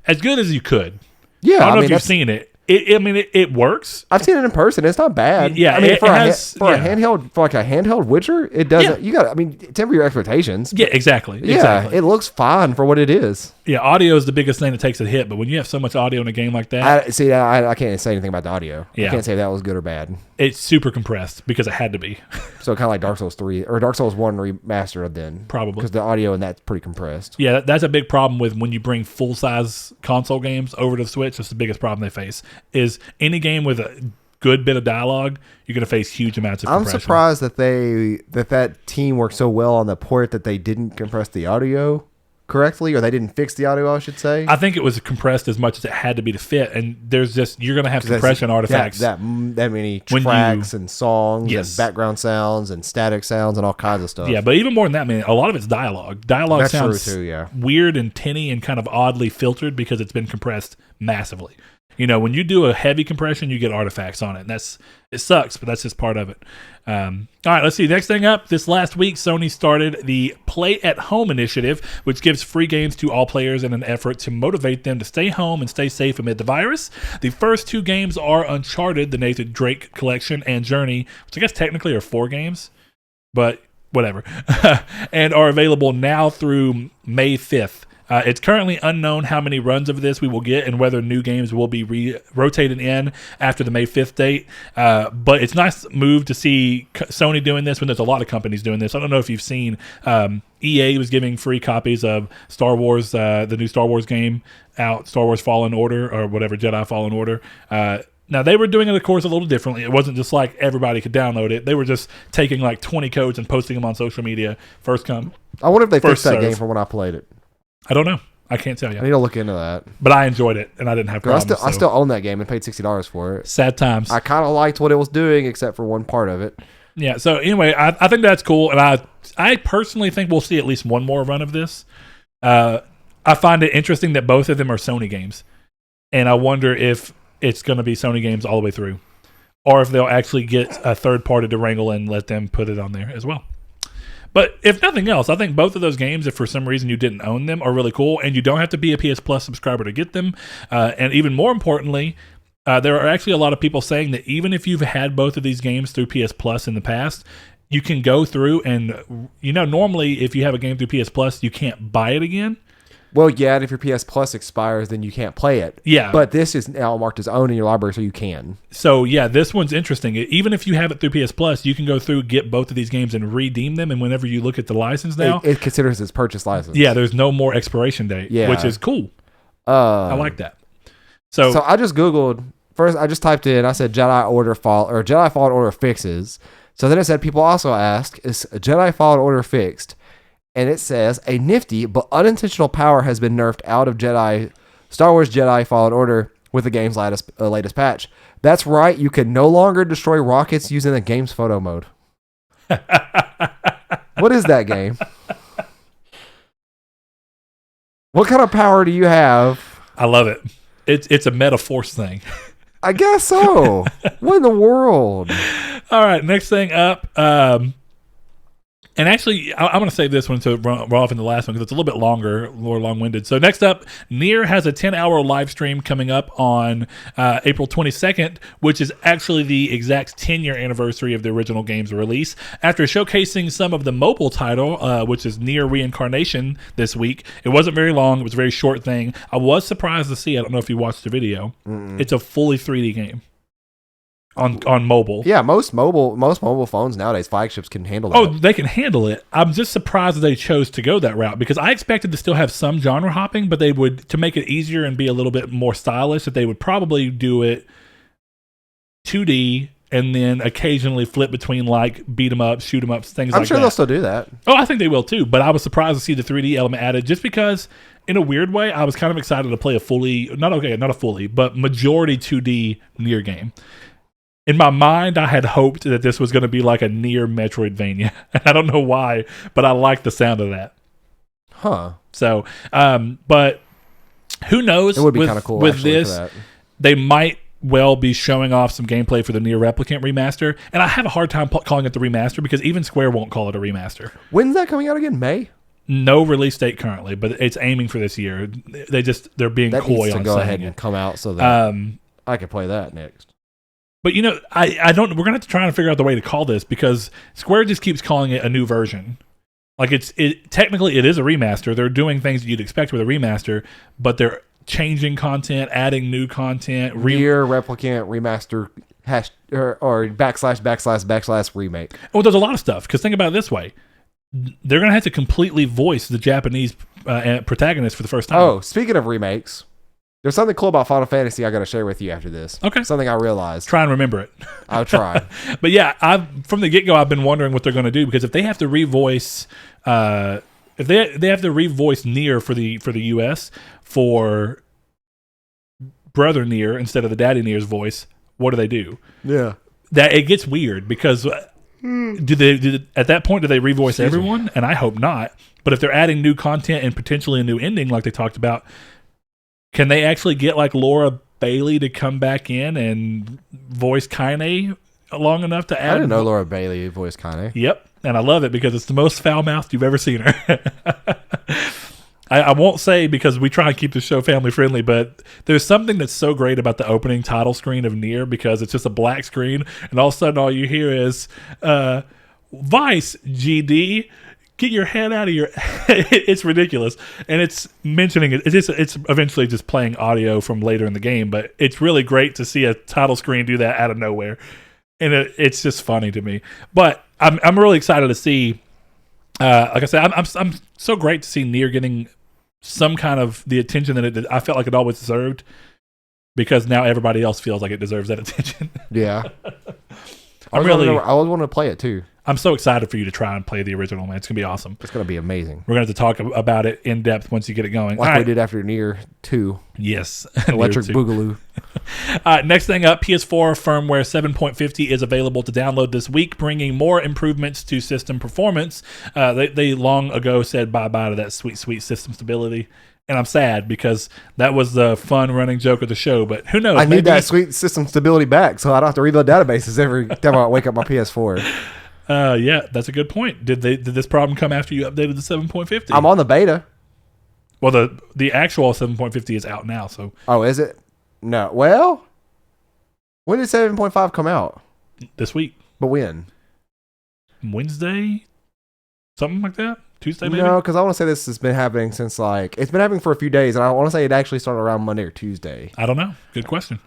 as good as you could. Yeah, I don't know if you've seen it. It works. I've seen it in person. It's not bad. Yeah, for a handheld Witcher, it doesn't. Yeah. Temper your expectations. Yeah, exactly. Yeah, exactly. It looks fine for what it is. Yeah, audio is the biggest thing that takes a hit, but when you have so much audio in a game like that, I can't say anything about the audio. Yeah. I can't say if that was good or bad. It's super compressed because it had to be. So kind of like Dark Souls 3 or Dark Souls 1 remastered then. Probably. Because the audio in that's pretty compressed. Yeah, that's a big problem with when you bring full-size console games over to the Switch. That's the biggest problem they face, is any game with a good bit of dialogue, you're going to face huge amounts of compression. I'm surprised that team worked so well on the port that they didn't compress the audio correctly, or they didn't fix the audio, I should say. I think it was compressed as much as it had to be to fit, and there's you're going to have compression artifacts. That many tracks and songs and background sounds and static sounds and all kinds of stuff. Yeah, but even more than that, a lot of it's dialogue. Dialogue sounds true too, yeah. weird and tinny and kind of oddly filtered because it's been compressed massively. When you do a heavy compression, you get artifacts on it. And it sucks, but that's just part of it. All right, let's see. Next thing up, this last week, Sony started the Play at Home initiative, which gives free games to all players in an effort to motivate them to stay home and stay safe amid the virus. The first 2 games are Uncharted, the Nathan Drake collection, and Journey, which I guess technically are 4 games, but whatever, and are available now through May 5th. It's currently unknown how many runs of this we will get and whether new games will be rotated in after the May 5th date. But it's a nice move to see Sony doing this when there's a lot of companies doing this. I don't know if you've seen EA was giving free copies of Star Wars, the new Star Wars game out, Star Wars Fallen Order or whatever, Jedi Fallen Order. Now, they were doing it, of course, a little differently. It wasn't just like everybody could download it. They were just taking like 20 codes and posting them on social media. First come, I wonder if they fixed that serve. game from when I played it. I don't know. I can't tell you. I need to look into that. But I enjoyed it, and I didn't have problems. I still own that game and paid $60 for it. Sad times. I kind of liked what it was doing, except for one part of it. Yeah, so anyway, I think that's cool, and I personally think we'll see at least one more run of this. I find it interesting that both of them are Sony games, and I wonder if it's going to be Sony games all the way through, or if they'll actually get a third party to wrangle and let them put it on there as well. But if nothing else, I think both of those games, if for some reason you didn't own them, are really cool, and you don't have to be a PS Plus subscriber to get them. And even more importantly, there are actually a lot of people saying that even if you've had both of these games through PS Plus in the past, you can go through and, normally if you have a game through PS Plus, you can't buy it again. Well, yeah, and if your PS Plus expires, then you can't play it. Yeah. But this is now marked as owned in your library, so you can. So, yeah, this one's interesting. Even if you have it through PS Plus, you can go through, get both of these games, and redeem them. And whenever you look at the license now... It considers its purchase license. Yeah, there's no more expiration date, which is cool. I like that. So I just Googled... First, I just typed in, I said Jedi Fallen Order fixes. So then it said, people also ask, is Jedi Fallen Order fixed? And it says, a nifty but unintentional power has been nerfed out of Star Wars Jedi Fallen Order with the game's latest patch. That's right, you can no longer destroy rockets using the game's photo mode. What is that game? What kind of power do you have? I love it. It's a meta force thing. I guess so. What in the world? All right, next thing up. And actually, I'm going to save this one to run off in the last one because it's a little bit longer, more long-winded. So next up, Nier has a 10-hour live stream coming up on April 22nd, which is actually the exact 10-year anniversary of the original game's release. After showcasing some of the mobile title, which is Nier Reincarnation this week, it wasn't very long. It was a very short thing. I was surprised to see, I don't know if you watched the video, It's a fully 3D game. On mobile. Yeah, most mobile phones nowadays, flagships can handle that. Oh, they can handle it. I'm just surprised that they chose to go that route because I expected to still have some genre hopping, but they would, to make it easier and be a little bit more stylish, that they would probably do it 2D and then occasionally flip between like beat 'em up, shoot 'em ups, things like that. I'm sure they'll still do that. Oh, I think they will too, but I was surprised to see the 3D element added just because in a weird way, I was kind of excited to play not a fully, but majority 2D Nier game. In my mind, I had hoped that this was going to be like a Nier Metroidvania. I don't know why, but I like the sound of that. Huh. So, but who knows? It would be kind of cool with this. They might well be showing off some gameplay for the Nier Replicant remaster, and I have a hard time calling it the remaster because even Square won't call it a remaster. When's that coming out again? May? No release date currently, but it's aiming for this year. They're being that coy needs to on go saying ahead it. And come out so that I can play that next. But I don't. We're gonna have to try and figure out the way to call this because Square just keeps calling it a new version. Like technically it is a remaster. They're doing things that you'd expect with a remaster, but they're changing content, adding new content. Nier Replicant remaster or / remake. Oh, there's a lot of stuff. Because think about it this way: they're gonna have to completely voice the Japanese protagonist for the first time. Oh, speaking of remakes. There's something cool about Final Fantasy I got to share with you after this. Okay. Something I realized. Try and remember it. I'll try. But yeah, from the get-go, I've been wondering what they're going to do because if they have to revoice, if they have to revoice Nier for the US for Brother Nier instead of the Daddy Nier's voice, what do they do? Yeah. That it gets weird because do they at that point do they revoice everyone? And I hope not. But if they're adding new content and potentially a new ending, like they talked about. Can they actually get like Laura Bailey to come back in and voice Kaine long enough to add. I didn't know Laura Bailey voiced Kaine. Yep, and I love it because it's the most foul-mouthed you've ever seen her. I won't say because we try and keep the show family-friendly, but there's something that's so great about the opening title screen of Nier because it's just a black screen, and all of a sudden all you hear is, Vice, GD, get your head out of your... It's ridiculous. And it's mentioning it. It's eventually just playing audio from later in the game, but it's really great to see a title screen do that out of nowhere. And it's just funny to me. But I'm really excited to see... like I said, I'm so great to see Nier getting some kind of the attention that I felt like it always deserved, because now everybody else feels like it deserves that attention. Yeah. I always want to play it too. I'm so excited for you to try and play the original, man. It's going to be awesome. It's going to be amazing. We're going to have to talk about it in depth once you get it going. Like we did after Nier 2. Yes. Electric Boogaloo. Next thing up, PS4 firmware 7.50 is available to download this week, bringing more improvements to system performance. They long ago said bye-bye to that sweet, sweet system stability. And I'm sad because that was the fun running joke of the show. But who knows? I need that sweet system stability back so I don't have to reload databases every time I wake up my PS4. Yeah, that's a good point. Did this problem come after you updated the 7.50? I'm on the beta. Well, the actual 7.50 is out now. So. Oh, is it? No. Well, when did 7.5 come out? This week. But when? Wednesday? Something like that? Tuesday, maybe? No, because I want to say this has been happening since it's been happening for a few days, and I want to say it actually started around Monday or Tuesday. I don't know. Good question.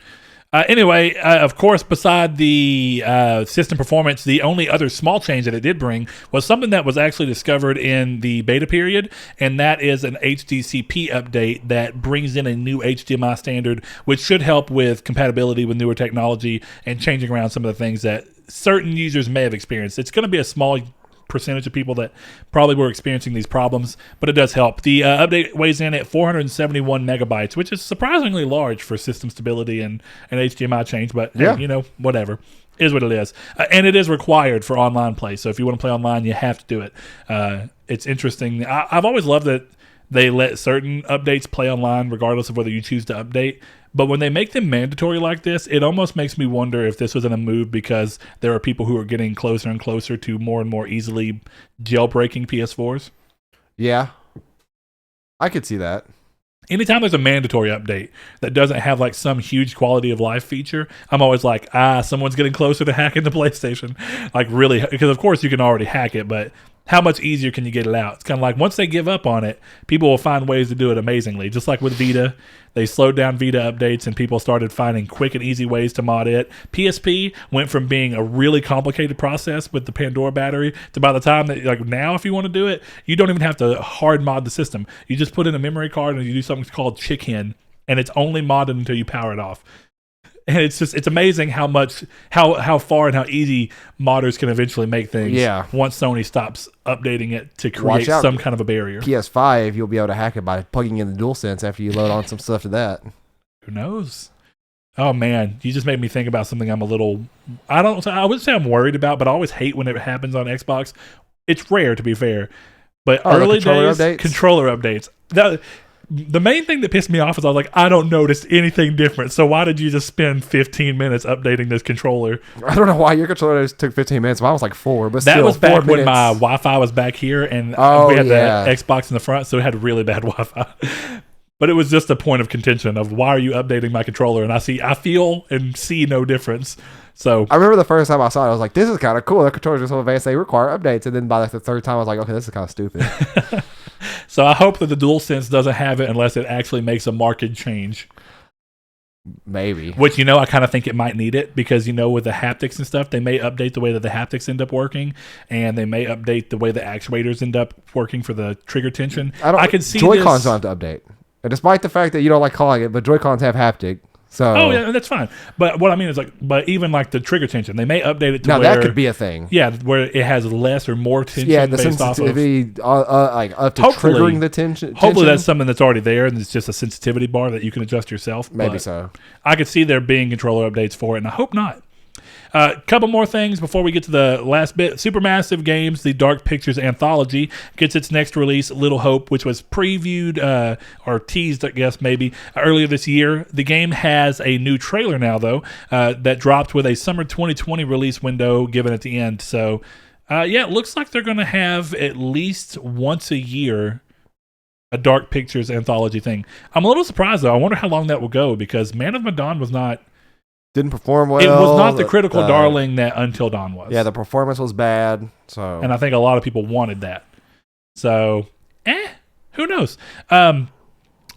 Anyway, of course, beside the system performance, the only other small change that it did bring was something that was actually discovered in the beta period, and that is an HDCP update that brings in a new HDMI standard, which should help with compatibility with newer technology and changing around some of the things that certain users may have experienced. It's going to be a small percentage of people that probably were experiencing these problems, but it does help. The update weighs in at 471 megabytes, which is surprisingly large for system stability and an HDMI change, but yeah. Whatever. Is what it is. And it is required for online play, so if you want to play online, you have to do it. It's interesting. I've always loved that they let certain updates play online regardless of whether you choose to update. But when they make them mandatory like this, it almost makes me wonder if this was in a move because there are people who are getting closer and closer to more and more easily jailbreaking PS4s. Yeah. I could see that. Anytime there's a mandatory update that doesn't have like some huge quality of life feature, I'm always like, someone's getting closer to hacking the PlayStation. Like really, because of course you can already hack it, but how much easier can you get it out? It's kind of like once they give up on it, people will find ways to do it amazingly. Just like with Vita, they slowed down Vita updates and people started finding quick and easy ways to mod it. PSP went from being a really complicated process with the Pandora battery to by the time that, like now, if you want to do it, you don't even have to hard mod the system. You just put in a memory card and you do something called chicken, and it's only modded until you power it off. And it's amazing how far and how easy modders can eventually make things. Yeah. Once Sony stops updating it to create some kind of a barrier. PS5, you'll be able to hack it by plugging in the DualSense after you load on some stuff to that. Who knows? Oh man, you just made me think about something I wouldn't say I'm worried about, but I always hate when it happens on Xbox. It's rare, to be fair, but early days controller updates. The main thing that pissed me off is I was like, I don't notice anything different. So why did you just spend 15 minutes updating this controller? I don't know why your controller took 15 minutes. Mine was like 4, but that still, was back 4 minutes. When my Wi-Fi was back here, and we had the Xbox in the front, so it had really bad Wi-Fi. But it was just a point of contention of why are you updating my controller? And I feel and see no difference. So I remember the first time I saw it, I was like, this is kind of cool. The controllers are so advanced, they require updates. And then by like the third time, I was like, okay, this is kind of stupid. So I hope that the DualSense doesn't have it unless it actually makes a marked change. Maybe. Which, I kind of think it might need it because, with the haptics and stuff, they may update the way that the haptics end up working, and they may update the way the actuators end up working for the trigger tension. I can see Joy-Cons don't have to update. And despite the fact that you don't like calling it, but Joy-Cons have haptic. So, oh yeah, that's fine. But what I mean is but even like the trigger tension, they may update it to now where that could be a thing. Yeah, where it has less or more tension. Yeah, the based sensitivity like up to triggering the tension. Hopefully, that's something that's already there, and it's just a sensitivity bar that you can adjust yourself. Maybe so. I could see there being controller updates for it, and I hope not. Couple more things before we get to the last bit. Supermassive Games, the Dark Pictures anthology, gets its next release, Little Hope, which was previewed or teased, I guess, maybe earlier this year. The game has a new trailer now, though, that dropped with a summer 2020 release window given at the end. So, it looks like they're going to have at least once a year a Dark Pictures anthology thing. I'm a little surprised, though. I wonder how long that will go, because Man of Medan didn't perform well. It was not the critical darling that Until Dawn was. Yeah, the performance was bad. And I think a lot of people wanted that. So, who knows?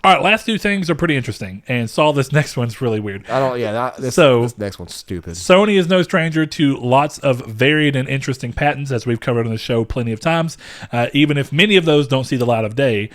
All right, last two things are pretty interesting, and this next one's really weird. This next one's stupid. Sony is no stranger to lots of varied and interesting patents, as we've covered on the show plenty of times, even if many of those don't see the light of day.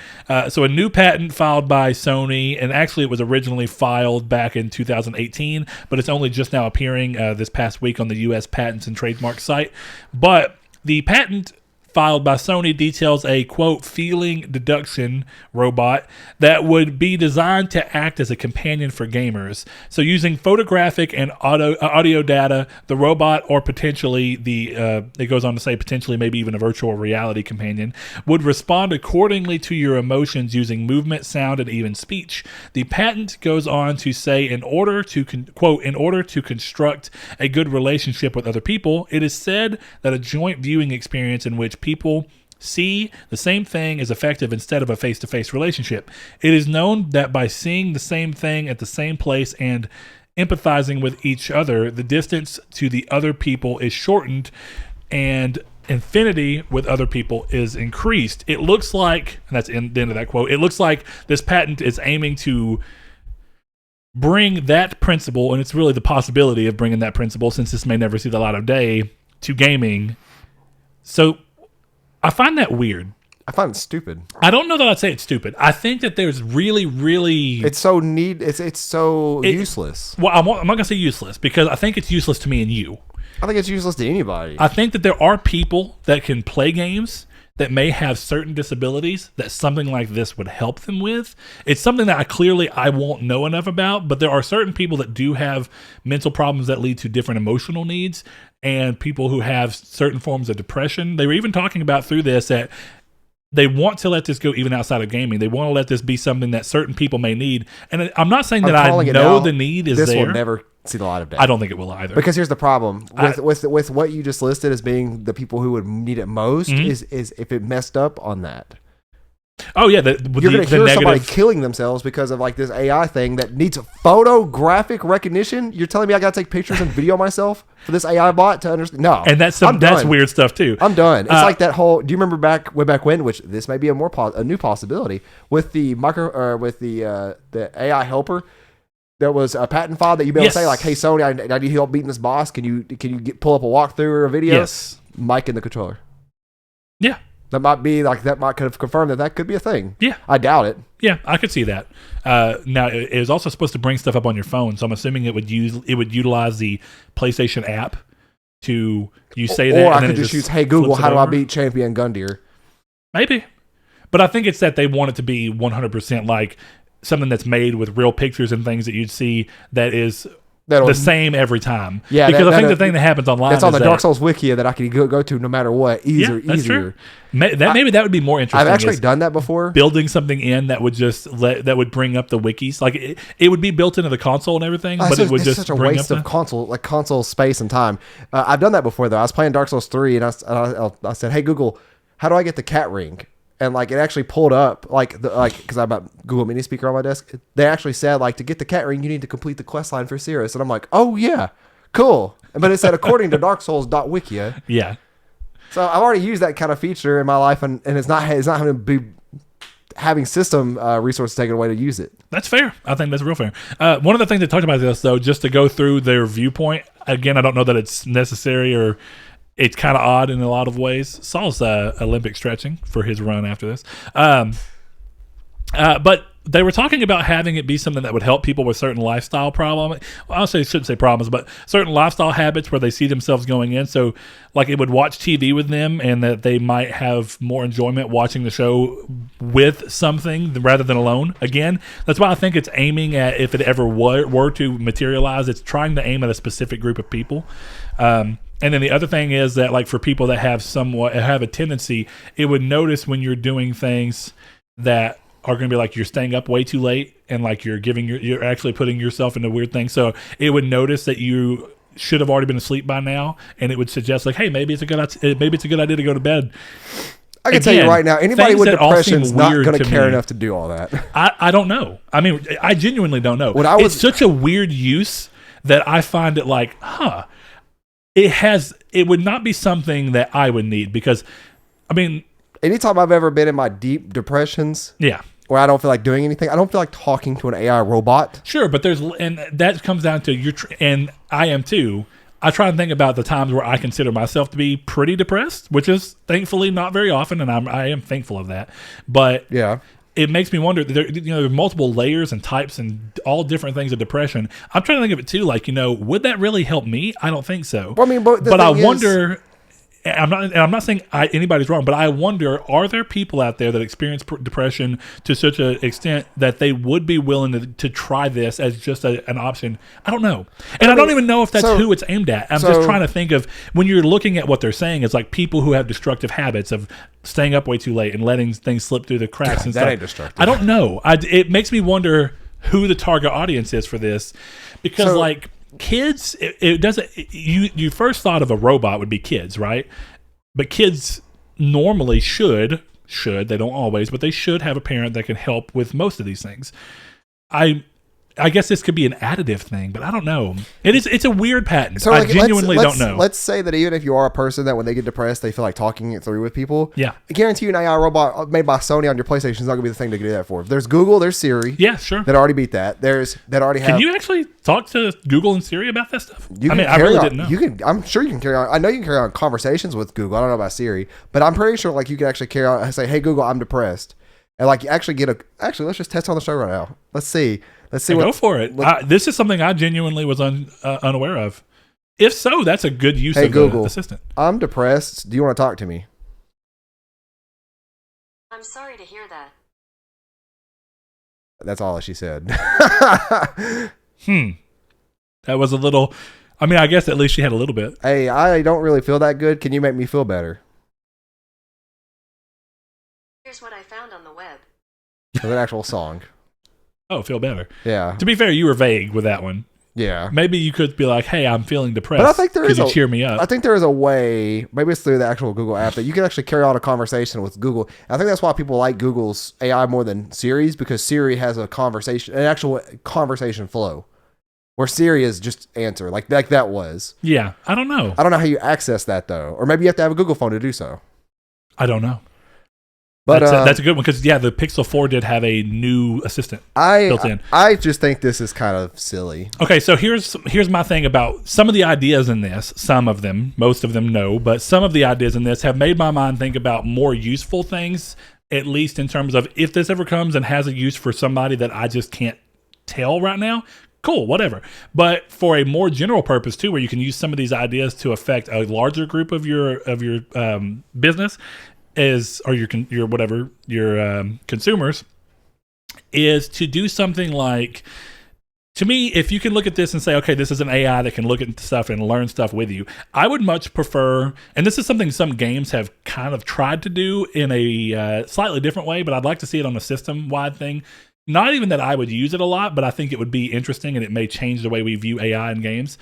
So a new patent filed by Sony, and actually it was originally filed back in 2018, but it's only just now appearing this past week on the U.S. Patents and Trademarks site. But the patent filed by Sony details a, quote, feeling deduction robot that would be designed to act as a companion for gamers. So using photographic and audio data, the robot, or potentially it goes on to say potentially maybe even a virtual reality companion, would respond accordingly to your emotions using movement, sound, and even speech. The patent goes on to say in order to construct a good relationship with other people, it is said that a joint viewing experience in which people see the same thing is effective instead of a face-to-face relationship. It is known that by seeing the same thing at the same place and empathizing with each other, the distance to the other people is shortened and infinity with other people is increased. It looks like, and that's the end of that quote, it looks like this patent is aiming to bring that principle, and it's really the possibility of bringing that principle, since this may never see the light of day, to gaming. So I find that weird. I find it stupid. I don't know that I'd say it's stupid. I think that there's really it's so useless. Well, I'm not gonna say useless, because I think it's useless to me and you. I think it's useless to anybody. I think that there are people that can play games that may have certain disabilities that something like this would help them with. It's something that I won't know enough about, but there are certain people that do have mental problems that lead to different emotional needs, and people who have certain forms of depression. They were even talking about through this that they want to let this go even outside of gaming. They want to let this be something that certain people may need. And I'm not saying that I know the need is there. This will never see the light of day. I don't think it will either. Because here's the problem. With what you just listed as being the people who would need it most, is if it messed up on that. Oh, yeah. You're going to hear somebody killing themselves because of like this AI thing that needs photographic recognition. You're telling me I got to take pictures and video myself for this AI bot to understand? No. And that's weird stuff too. I'm done. It's like that whole. Do you remember way back when? Which this may be a new possibility with the the AI helper. There was a patent file that you'd be able to say like, "Hey Sony, I need help beating this boss. Can you pull up a walkthrough or a video?" Yes. Mic in the controller. Yeah. That might could have confirmed that could be a thing. Yeah. I doubt it. Yeah, I could see that. Now, it was also supposed to bring stuff up on your phone, so I'm assuming it would utilize the PlayStation app to say that. Or I could just use, "Hey Google, how do I beat Champion Gundyr?" Maybe. But I think it's that they want it to be 100% like something that's made with real pictures and things that you'd see that is the same every time. Yeah, because I think the thing that happens online that's on the Dark Souls Wiki that I can go to no matter what. Easier. True. Maybe that would be more interesting. I've actually done that before. Building something in that would that would bring up the wikis. Like it would be built into the console and everything, but it would just such a waste of console space and time. I've done that before though. I was playing Dark Souls 3 and I said, "Hey Google, how do I get the cat ring?" And like it actually pulled up because I have Google Mini Speaker on my desk. They actually said like to get the cat ring, you need to complete the quest line for Cirrus. And I'm like, oh yeah, cool. But it said according to DarkSouls.wikia. Yeah. So I've already used that kind of feature in my life, and it's not having to be having system resources taken away to use it. That's fair. I think that's real fair. One of the things they talked about this though, just to go through their viewpoint again, I don't know that it's necessary or. It's kind of odd in a lot of ways. Saul's Olympic stretching for his run after this. But they were talking about having it be something that would help people with certain lifestyle problems. Well, shouldn't say problems, but certain lifestyle habits where they see themselves going in. So, like, it would watch TV with them, and that they might have more enjoyment watching the show with something rather than alone. Again, that's why I think it's aiming at, if it ever were to materialize, it's trying to aim at a specific group of people. And then the other thing is that, like, for people that have a tendency, it would notice when you're doing things that are going to be like you're staying up way too late, and like you're actually putting yourself into weird things. So it would notice that you should have already been asleep by now, and it would suggest like, hey, maybe it's a good idea to go to bed. I can tell you right now, anybody with depression is not going to care enough to do all that. I don't know. I mean, I genuinely don't know. It's such a weird use that I find it like, it would not be something that I would need, because, I mean, anytime I've ever been in my deep depressions, where I don't feel like doing anything, I don't feel like talking to an AI robot. Sure, but and that comes down to and I am too. I try and think about the times where I consider myself to be pretty depressed, which is thankfully not very often, and I am thankful of that. But it makes me wonder. There are multiple layers and types and all different things of depression. I'm trying to think of it too. Like, would that really help me? I don't think so. Well, I mean, but I wonder. I'm not saying anybody's wrong, but I wonder, are there people out there that experience depression to such an extent that they would be willing to try this as just an option? I don't know. And I don't even know if that's who it's aimed at. I'm just trying to think of, when you're looking at what they're saying, it's like people who have destructive habits of staying up way too late and letting things slip through the cracks and stuff. That ain't destructive. I don't know. It makes me wonder who the target audience is for this, because like, kids, it doesn't. You first thought of a robot would be kids, right? But kids normally should, they don't always, but they should have a parent that can help with most of these things. I guess this could be an additive thing, but I don't know. It's a weird patent. So I genuinely don't know. Let's say that even if you are a person that when they get depressed, they feel like talking it through with people. Yeah. I guarantee you an AI robot made by Sony on your PlayStation is not going to be the thing to do that for. If there's Google, there's Siri. Yeah, sure. That already beat that. Can you actually talk to Google and Siri about that stuff? I really didn't know. I'm sure you can carry on. I know you can carry on conversations with Google. I don't know about Siri, but I'm pretty sure like you can actually carry on and say, "Hey Google, I'm depressed," and like you actually let's just test on the show right now. Let's see. Go for it. This is something I genuinely was unaware of. If so, that's a good use of Google Assistant. I'm depressed. Do you want to talk to me? I'm sorry to hear that. That's all she said. That was a little. I mean, I guess at least she had a little bit. Hey, I don't really feel that good. Can you make me feel better? Here's what I found on the web. It's an actual song. Oh, feel better. Yeah. To be fair, you were vague with that one. Yeah. Maybe you could be like, "Hey, I'm feeling depressed." But I think could you cheer me up? I think there is a way. Maybe it's through the actual Google app that you can actually carry on a conversation with Google. And I think that's why people like Google's AI more than Siri's, because Siri has an actual conversation flow, where Siri is just answer like that was. Yeah, I don't know. I don't know how you access that though, or maybe you have to have a Google phone to do so. I don't know. But that's a good one, because the Pixel 4 did have a new assistant built in. I just think this is kind of silly. Okay, so here's my thing about some of the ideas in this. Some of them, most of them, no, but some of the ideas in this have made my mind think about more useful things, at least in terms of if this ever comes and has a use for somebody that I just can't tell right now. Cool, whatever. But for a more general purpose too, where you can use some of these ideas to affect a larger group of your business, your consumers, is to do something like, to me, if you can look at this and say, okay, this is an AI that can look at stuff and learn stuff with you, I would much prefer, and this is something some games have kind of tried to do in a slightly different way, but I'd like to see it on a system-wide thing. Not even that I would use it a lot, but I think it would be interesting, and it may change the way we view AI in games,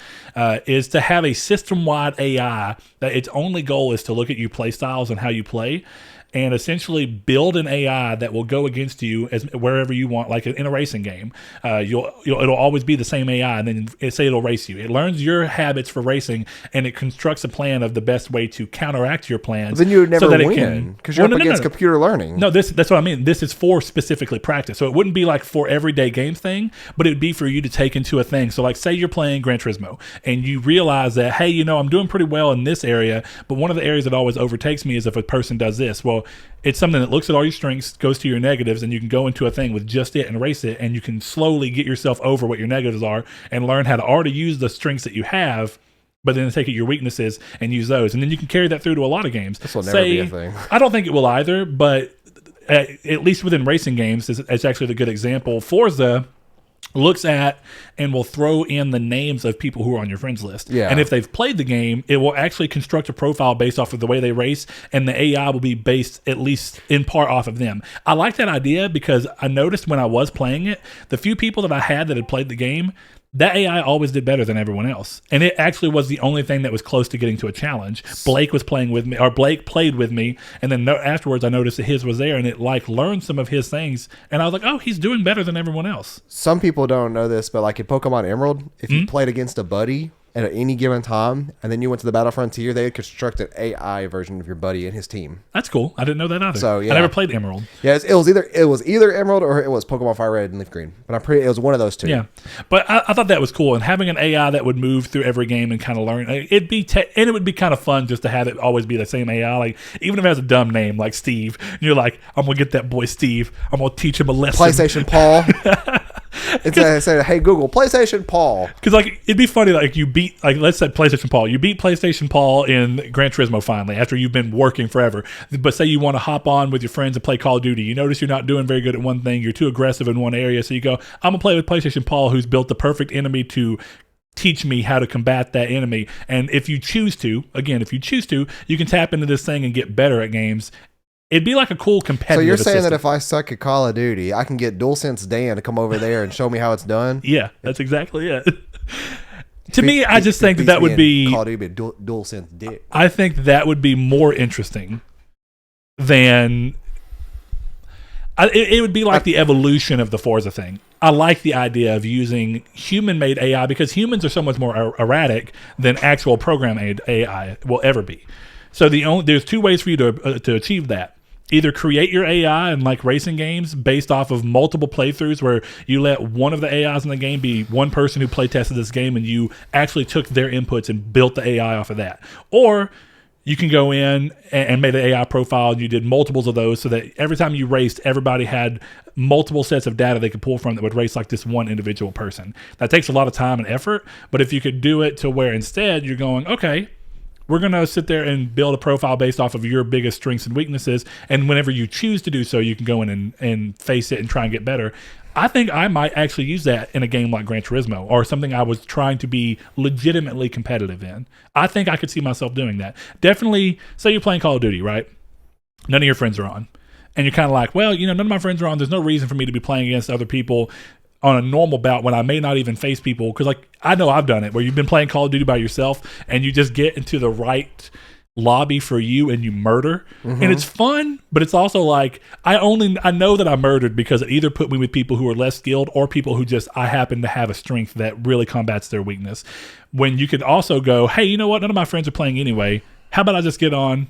is to have a system-wide AI that its only goal is to look at your play styles and how you play, and essentially build an AI that will go against you wherever you want, like in a racing game. It'll always be the same AI, and then say it'll race you. It learns your habits for racing, and it constructs a plan of the best way to counteract your plans. Then you would never win, because you're up against computer learning. No, that's what I mean. This is for specifically practice. So it wouldn't be like for everyday games thing, but it would be for you to take into a thing. So like, say you're playing Gran Turismo, and you realize that, hey, I'm doing pretty well in this area, but one of the areas that always overtakes me is if a person does this. Well, how it's something that looks at all your strengths, goes to your negatives, and you can go into a thing with just it and erase it, and you can slowly get yourself over what your negatives are and learn how to already use the strengths that you have, but then take your weaknesses and use those. And then you can carry that through to a lot of games. This will never be a thing. I don't think it will either, but at least within racing games, it's actually the good example. Forza looks at and will throw in the names of people who are on your friends list. Yeah. And if they've played the game, it will actually construct a profile based off of the way they race, and the AI will be based at least in part off of them. I like that idea because I noticed when I was playing it, the few people that I had that had played the game, that AI always did better than everyone else. And it actually was the only thing that was close to getting to a challenge. Blake was playing with me, or Blake played with me, and then afterwards I noticed that his was there, and it like learned some of his things, and I was like, oh, he's doing better than everyone else. Some people don't know this, but like in Pokemon Emerald, if you played against a buddy at any given time, and then you went to the Battle Frontier, they construct an AI version of your buddy and his team. That's cool. I didn't know that either. So yeah, I never played Emerald. Yeah, it was either Emerald or it was Pokemon Fire Red and Leaf Green. But it was one of those two. Yeah, but I thought that was cool, and having an AI that would move through every game and kind of learn, and it would be kind of fun just to have it always be the same AI. Like even if it has a dumb name like Steve, and you're like, I'm gonna get that boy Steve. I'm gonna teach him a lesson. PlayStation Paul. It's say, hey Google, PlayStation Paul. Because like it'd be funny, like you beat, like let's say PlayStation Paul, you beat PlayStation Paul in Gran Turismo finally after you've been working forever. But say you want to hop on with your friends and play Call of Duty. You notice you're not doing very good at one thing. You're too aggressive in one area, so you go, I'm gonna play with PlayStation Paul, who's built the perfect enemy to teach me how to combat that enemy. And if you choose to, you can tap into this thing and get better at games. It'd be like a cool competitive. So you're saying assistant. that if I suck at Call of Duty, I can get DualSense Dan to come over there and show me how it's done? Yeah, that's exactly it. To me, I just think that would be Call of Duty DualSense dick. I think that would be more interesting than it would be like the evolution of the Forza thing. I like the idea of using human-made AI because humans are so much more erratic than actual program-made AI will ever be. So there's two ways for you to achieve that. Either create your AI in like racing games based off of multiple playthroughs where you let one of the AIs in the game be one person who play tested this game and you actually took their inputs and built the AI off of that. Or you can go in and made an AI profile and you did multiples of those so that every time you raced, everybody had multiple sets of data they could pull from that would race like this one individual person. That takes a lot of time and effort, but if you could do it to where instead you're going, okay, we're going to sit there and build a profile based off of your biggest strengths and weaknesses. And whenever you choose to do so, you can go in and face it and try and get better. I think I might actually use that in a game like Gran Turismo or something I was trying to be legitimately competitive in. I think I could see myself doing that. Definitely, say you're playing Call of Duty, right? None of your friends are on. And you're kind of like, well, none of my friends are on. There's no reason for me to be playing against other people on a normal bout when I may not even face people, because like I know I've done it where you've been playing Call of Duty by yourself and you just get into the right lobby for you and you murder, and it's fun, but it's also like I know that I murdered because it either put me with people who are less skilled or people who just I happen to have a strength that really combats their weakness. When you could also go, hey, you know what? None of my friends are playing anyway. How about I just get on,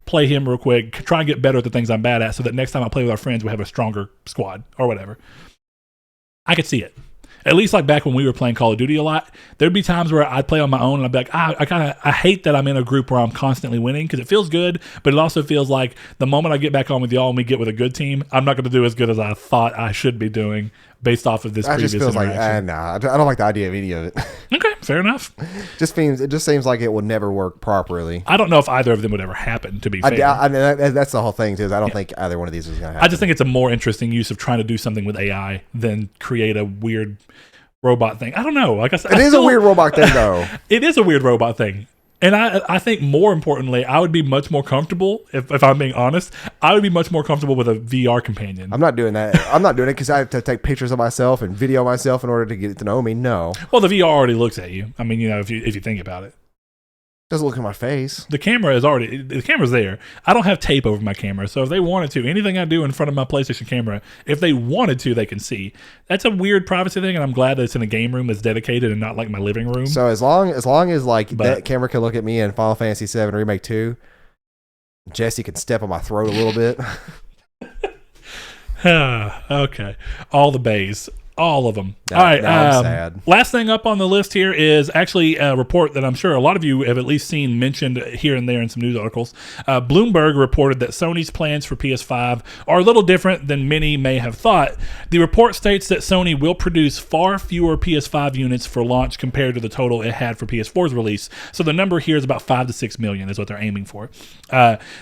play him real quick, try and get better at the things I'm bad at, so that next time I play with our friends, we have a stronger squad or whatever. I could see it. At least like back when we were playing Call of Duty a lot, there'd be times where I'd play on my own and I'd be like, I hate that I'm in a group where I'm constantly winning because it feels good, but it also feels like the moment I get back on with y'all and we get with a good team, I'm not going to do as good as I thought I should be doing based off of this previous interaction. Just feels like, I don't like the idea of any of it. Okay, fair enough. It just seems like it would never work properly. I don't know if either of them would ever happen, to be fair. That's the whole thing, too. I don't think either one of these is going to happen. I just think it's a more interesting use of trying to do something with AI than create a weird robot thing. I don't know. Like I said, it is a weird robot thing, though. It is a weird robot thing. And I think more importantly, I would be much more comfortable, if I'm being honest, I would be much more comfortable with a VR companion. I'm not doing that. I'm not doing it because I have to take pictures of myself and video myself in order to get it to know me. No. Well, the VR already looks at you. I mean, if you think about it. Doesn't look at my face. The camera's there. I don't have tape over my camera, so if they wanted to, anything I do in front of my PlayStation camera, if they wanted to, they can see. That's a weird privacy thing, and I'm glad that it's in a game room that's dedicated and not like my living room. So as long as that camera can look at me in Final Fantasy VII Remake 2, Jesse can step on my throat a little bit. Okay. All the bays. All of them. All right. I'm sad. Last thing up on the list here is actually a report that I'm sure a lot of you have at least seen mentioned here and there in some news articles. Bloomberg reported that Sony's plans for PS5 are a little different than many may have thought. The report states that Sony will produce far fewer PS5 units for launch compared to the total it had for PS4's release. So the number here is about 5 to 6 million is what they're aiming for.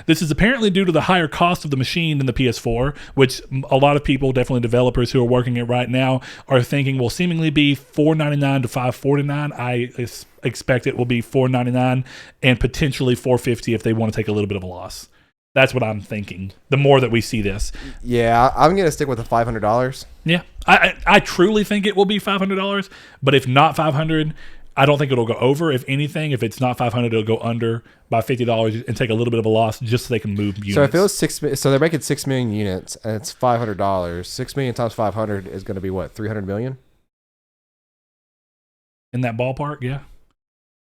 This is apparently due to the higher cost of the machine than the PS4, which a lot of people, definitely developers who are working it right now, are thinking will seemingly be $499 to $549. I expect it will be $499 and potentially $450 if they want to take a little bit of a loss. That's what I'm thinking. The more that we see this, yeah, I'm gonna stick with the $500. Yeah, I truly think it will be $500. But if not $500, I don't think it'll go over. If anything, if it's not $500, it'll go under by $50 and take a little bit of a loss just so they can move units. So if it was so they're making 6 million units and it's $500. 6 million times 500 is going to be what, 300 million? In that ballpark, yeah.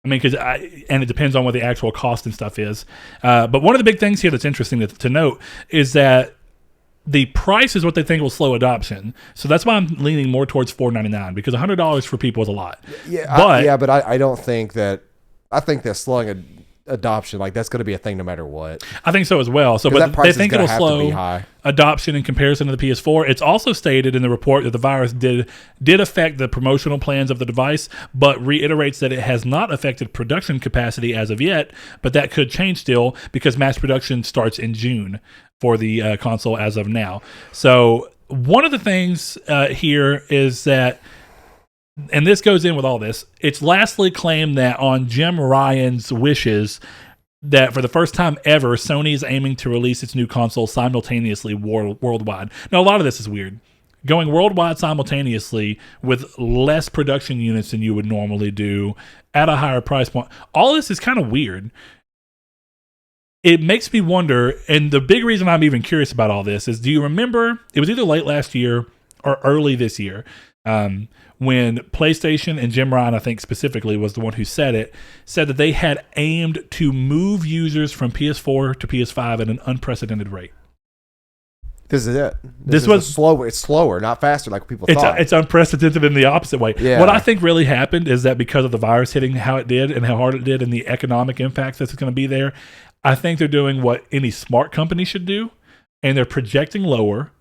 I mean, and it depends on what the actual cost and stuff is. But one of the big things here that's interesting to note is that the price is what they think will slow adoption. So that's why I'm leaning more towards $499 because $100 for people is a lot. Yeah, but I don't think that. I think that slowing adoption, like that's going to be a thing no matter what. I think so as well. So, but they think it'll slow adoption in comparison to the PS4. It's also stated in the report that the virus did affect the promotional plans of the device, but reiterates that it has not affected production capacity as of yet. But that could change still because mass production starts in June for the console as of now. So one of the things here is that, and this goes in with all this, it's lastly claimed that on Jim Ryan's wishes, that for the first time ever, Sony is aiming to release its new console simultaneously worldwide. Now, a lot of this is weird. Going worldwide simultaneously with less production units than you would normally do at a higher price point. All this is kind of weird. It makes me wonder, and the big reason I'm even curious about all this is, do you remember, it was either late last year or early this year, when PlayStation and Jim Ryan, I think specifically, was the one who said that they had aimed to move users from PS4 to PS5 at an unprecedented rate. This is it. This was slower. It's slower, not faster, like people thought. It's unprecedented in the opposite way. Yeah. What I think really happened is that because of the virus hitting how it did and how hard it did and the economic impact that's going to be there, I think they're doing what any smart company should do, and they're projecting lower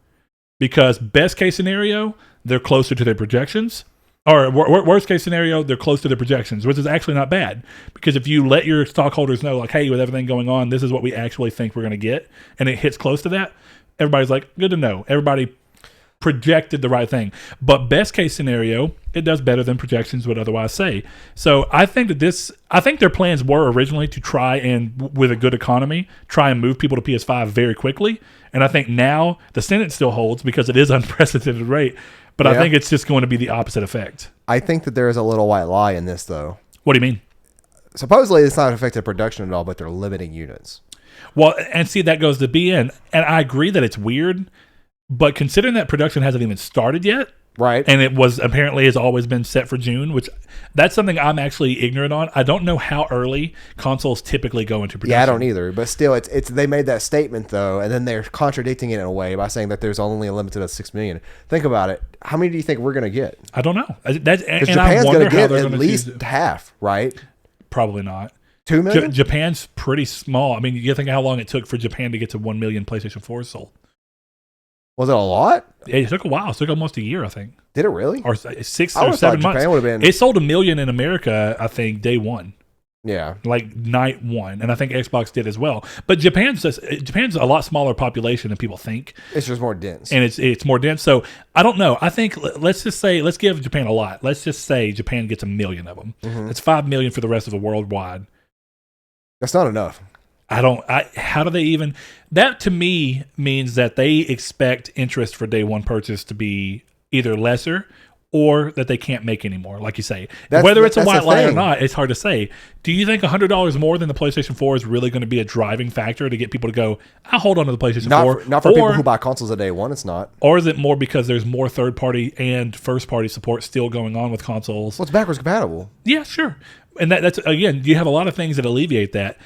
because best case scenario, they're closer to their projections. Or worst case scenario, they're close to their projections, which is actually not bad. Because if you let your stockholders know, like, hey, with everything going on, this is what we actually think we're going to get, and it hits close to that, everybody's like, good to know. Everybody projected the right thing. But best case scenario, it does better than projections would otherwise say. So I think their plans were originally to try and, with a good economy, try and move people to PS5 very quickly. And I think now the Senate still holds because it is unprecedented rate. But I think it's just going to be the opposite effect. I think that there is a little white lie in this, though. What do you mean? Supposedly it's not affecting production at all, but they're limiting units. Well, and see, that goes to BN. And I agree that it's weird, but considering that production hasn't even started yet, right? And it was apparently has always been set for June, which that's something I'm actually ignorant on. I don't know how early consoles typically go into production. Yeah, I don't either. But still, it's they made that statement though, and then they're contradicting it in a way by saying that there's only a limited of 6 million. Think about it. How many do you think we're going to get? I don't know. Because Japan's going to get at least half, right? Probably not. 2 million? Japan's pretty small. I mean, you think how long it took for Japan to get to 1 million PlayStation 4s sold. Was it a lot? It took a while. It took almost a year, I think. Did it really? Or 6 or 7 months. Japan would have been... It sold 1 million in America, I think, day one. Yeah. Like night one. And I think Xbox did as well. But Japan's a lot smaller population than people think. It's just more dense. And it's more dense. So I don't know. I think let's give Japan a lot. Let's just say Japan gets 1 million of them. Mm-hmm. It's 5 million for the rest of the worldwide. That's not enough. How do they even, that to me means that they expect interest for day one purchase to be either lesser or that they can't make anymore, like you say. Whether it's a white lie or not, it's hard to say. Do you think $100 more than the PlayStation 4 is really going to be a driving factor to get people to go, I'll hold on to the PlayStation 4? Not for people who buy consoles at day one, it's not. Or is it more because there's more third-party and first-party support still going on with consoles? Well, it's backwards compatible. Yeah, sure. And that's, again, you have a lot of things that alleviate that.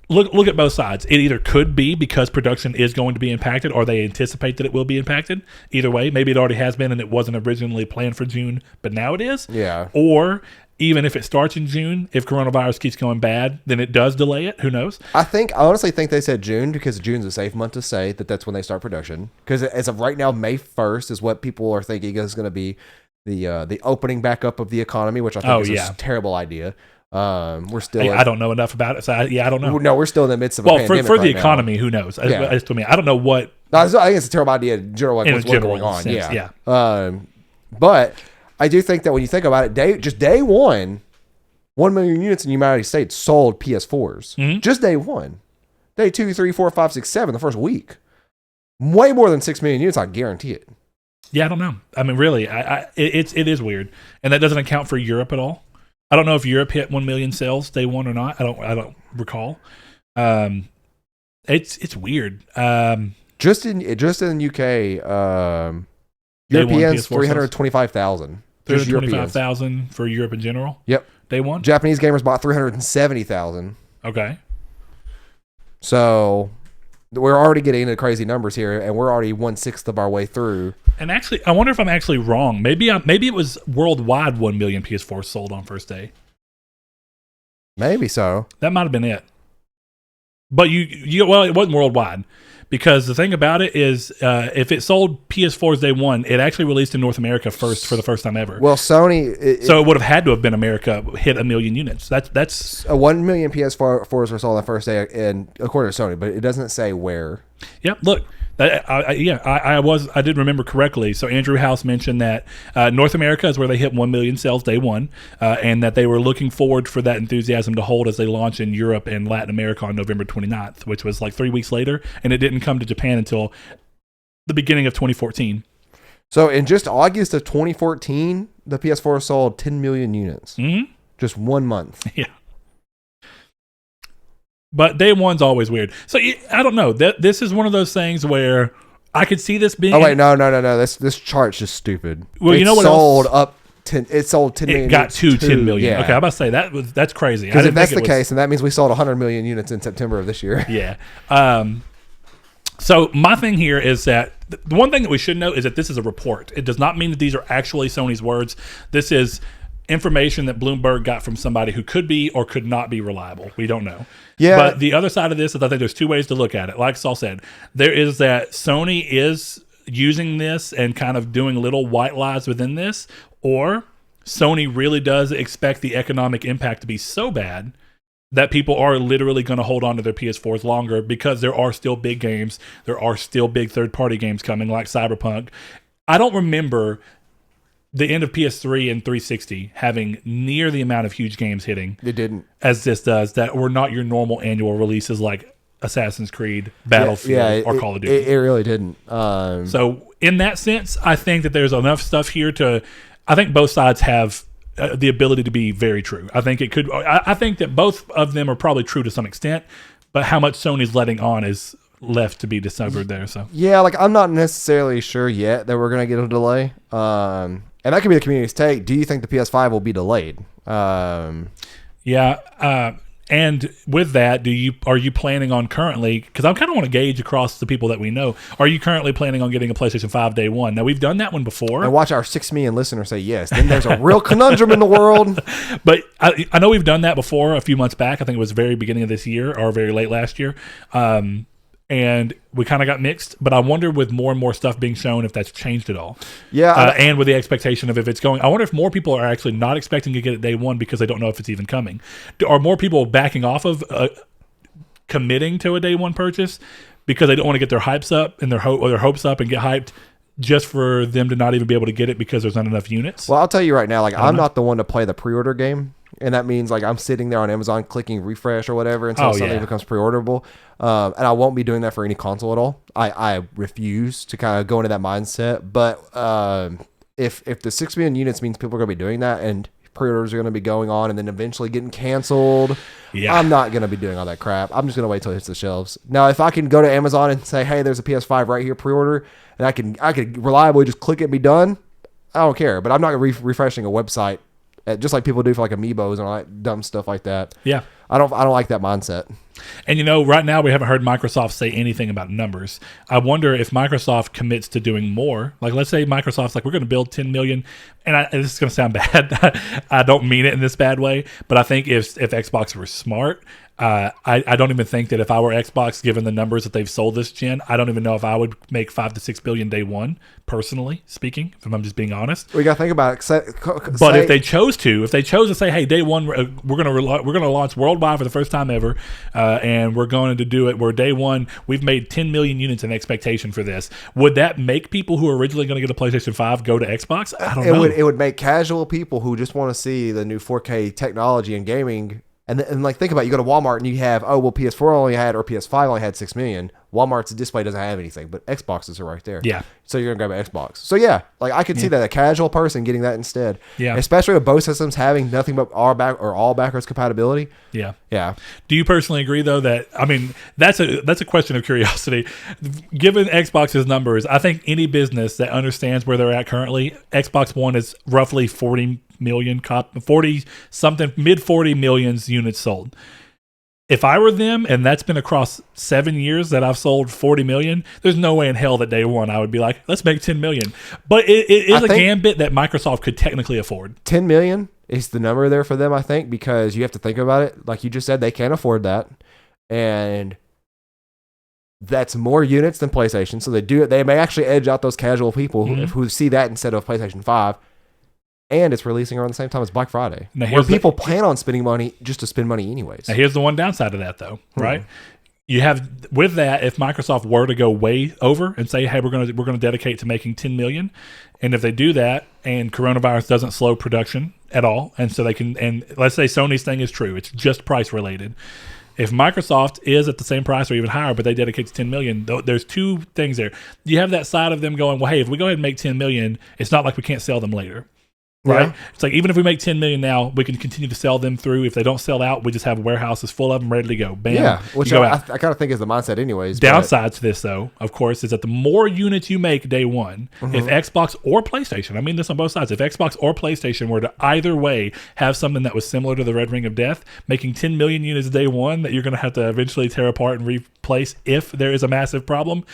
look at both sides. It either could be because production is going to be impacted, or they anticipate that it will be impacted. Either way, maybe it already has been and it wasn't originally planned for June, but now it is. Yeah. Or even if it starts in June, if coronavirus keeps going bad, then it does delay it. Who knows? I honestly think they said June because June's a safe month to say that's when they start production. Because as of right now, May 1st is what people are thinking is going to be the opening back up of the economy, which I think is a terrible idea. We're still. I don't know enough about it, so I don't know. No, we're still in the midst of a pandemic for the right economy, now. Who knows? As to me, I don't know what. No, I think it's a terrible idea in general, like what's going on. Sense, yeah. But I do think that when you think about it, day one, 1 million units in the United States sold PS4s. Mm-hmm. Just day one. Day 2, 3, 4, 5, 6, 7, the first week. Way more than 6 million units, I guarantee it. Yeah, I don't know. I mean, really, it is weird, and that doesn't account for Europe at all. I don't know if Europe hit 1 million sales day one or not. I don't recall. It's weird. Just in UK, Europeans 325,000. 325,000 for Europe in general. Yep. Day one. Japanese gamers bought 370,000. Okay. So we're already getting into crazy numbers here, and we're already 1/6 of our way through. And actually, I wonder if I'm actually wrong. Maybe it was worldwide 1 million PS4 sold on first day. Maybe so. That might have been it. But it wasn't worldwide, because the thing about it is, if it sold PS4s day one, it actually released in North America first for the first time ever. Well, Sony. So it would have had to have been America hit 1 million units. That's 1 million PS4s were sold on the first day, and according to Sony, but it doesn't say where. Yep. Look. I did remember correctly. So Andrew House mentioned that North America is where they hit 1 million sales day one, and that they were looking forward for that enthusiasm to hold as they launch in Europe and Latin America on November 29th, which was like 3 weeks later, and it didn't come to Japan until the beginning of 2014. So in just August of 2014, the PS4 sold 10 million units. Mm-hmm. Just 1 month. Yeah. But day one's always weird. So I don't know. This is one of those things where I could see this being. Oh wait, no. This chart's just stupid. Well, you know what sold else? Up 10. It sold 10 million. It got to 10 million. Yeah. Okay, I'm about to say that's crazy. Because if that's the case, then that means we sold 100 million units in September of this year. Yeah. So my thing here is that the one thing that we should know is that this is a report. It does not mean that these are actually Sony's words. This is information that Bloomberg got from somebody who could be or could not be reliable. We don't know. Yeah. But the other side of this is I think there's two ways to look at it. Like Saul said, there is that Sony is using this and kind of doing little white lies within this, or Sony really does expect the economic impact to be so bad that people are literally going to hold on to their PS4s longer because there are still big games. There are still big third-party games coming like Cyberpunk. I don't remember the end of PS3 and 360 having near the amount of huge games hitting. It didn't. As this does, that were not your normal annual releases like Assassin's Creed, Battlefield, or Call of Duty. It really didn't. So in that sense, I think that there's enough stuff here I think both sides have the ability to be very true. I think it could. I think that both of them are probably true to some extent, but how much Sony's letting on is left to be deciphered there. So yeah, like I'm not necessarily sure yet that we're gonna get a delay. And that could be the community's take. Do you think the PS5 will be delayed? Yeah. And with that, are you planning on currently, because I kind of want to gauge across the people that we know, are you currently planning on getting a PlayStation 5 day one? Now, we've done that one before. And watch our 6 million listeners say yes. Then there's a real conundrum in the world. But I know we've done that before a few months back. I think it was very beginning of this year or very late last year. And we kind of got mixed, but I wonder with more and more stuff being shown if that's changed at all. Yeah. And with the expectation of if it's going, I wonder if more people are actually not expecting to get it day one because they don't know if it's even coming. Are more people backing off of committing to a day one purchase because they don't want to get their hypes up and their hopes up and get hyped just for them to not even be able to get it because there's not enough units? Well, I'll tell you right now, like I'm not the one to play the pre-order game. And that means like I'm sitting there on Amazon clicking refresh or whatever until something becomes pre-orderable. And I won't be doing that for any console at all. I refuse to kind of go into that mindset. But if the 6 million units means people are going to be doing that and pre-orders are going to be going on and then eventually getting canceled, I'm not going to be doing all that crap. I'm just going to wait till it hits the shelves. Now, if I can go to Amazon and say, hey, there's a PS5 right here, pre-order, and I can reliably just click it and be done, I don't care. But I'm not refreshing a website just like people do for like Amiibos and all that dumb stuff like that. Yeah. I don't like that mindset. And right now we haven't heard Microsoft say anything about numbers. I wonder if Microsoft commits to doing more. Like, let's say Microsoft's like, we're going to build 10 million. And this is going to sound bad. I don't mean it in this bad way. But I think if Xbox were smart, I don't even think that if I were Xbox, given the numbers that they've sold this gen, I don't even know if I would make 5 to 6 billion day one, personally speaking, if I'm just being honest. We got to think about it. But if they chose to say, hey, day one, we're going to launch worldwide for the first time ever, and we're going to do it where day one, we've made 10 million units in expectation for this. Would that make people who are originally going to get a PlayStation 5 go to Xbox? I don't know. It would make casual people who just want to see the new 4K technology and gaming. And like, think about it, you go to Walmart and you have, PS4 only had, or PS5 only had 6 million. Walmart's display doesn't have anything, but Xboxes are right there. Yeah. So you're going to grab an Xbox. So yeah, like I could see that a casual person getting that instead. Yeah. Especially with both systems having nothing but all backwards compatibility. Yeah. Yeah. Do you personally agree though that, I mean, that's a question of curiosity. Given Xbox's numbers, I think any business that understands where they're at currently, Xbox One is roughly 40 million, 40 something, mid 40 millions units sold. If I were them, and that's been across 7 years that I've sold 40 million, there's no way in hell that day one I would be like, let's make 10 million. But it is a gambit that Microsoft could technically afford. 10 million is the number there for them, I think, because you have to think about it. Like you just said, they can't afford that. And that's more units than PlayStation. So they may actually edge out those casual people who see that instead of PlayStation 5. And it's releasing around the same time as Black Friday, where people plan on spending money just to spend money anyways. Now here's the one downside of that, though, right? You have with that, if Microsoft were to go way over and say, "Hey, we're gonna dedicate to making 10 million," and if they do that, and coronavirus doesn't slow production at all, and so they can, and let's say Sony's thing is true, it's just price related. If Microsoft is at the same price or even higher, but they dedicate to 10 million, there's two things there. You have that side of them going, "Well, hey, if we go ahead and make 10 million, it's not like we can't sell them later." Right? Yeah. It's like, even if we make 10 million now, we can continue to sell them through. If they don't sell out, we just have warehouses full of them ready to go. Bam. Yeah, which I kind of think is the mindset anyways. Downside to this, though, of course, is that the more units you make day one, if Xbox or PlayStation, I mean this on both sides, if Xbox or PlayStation were to either way have something that was similar to the Red Ring of Death, making 10 million units day one that you're going to have to eventually tear apart and replace if there is a massive problem,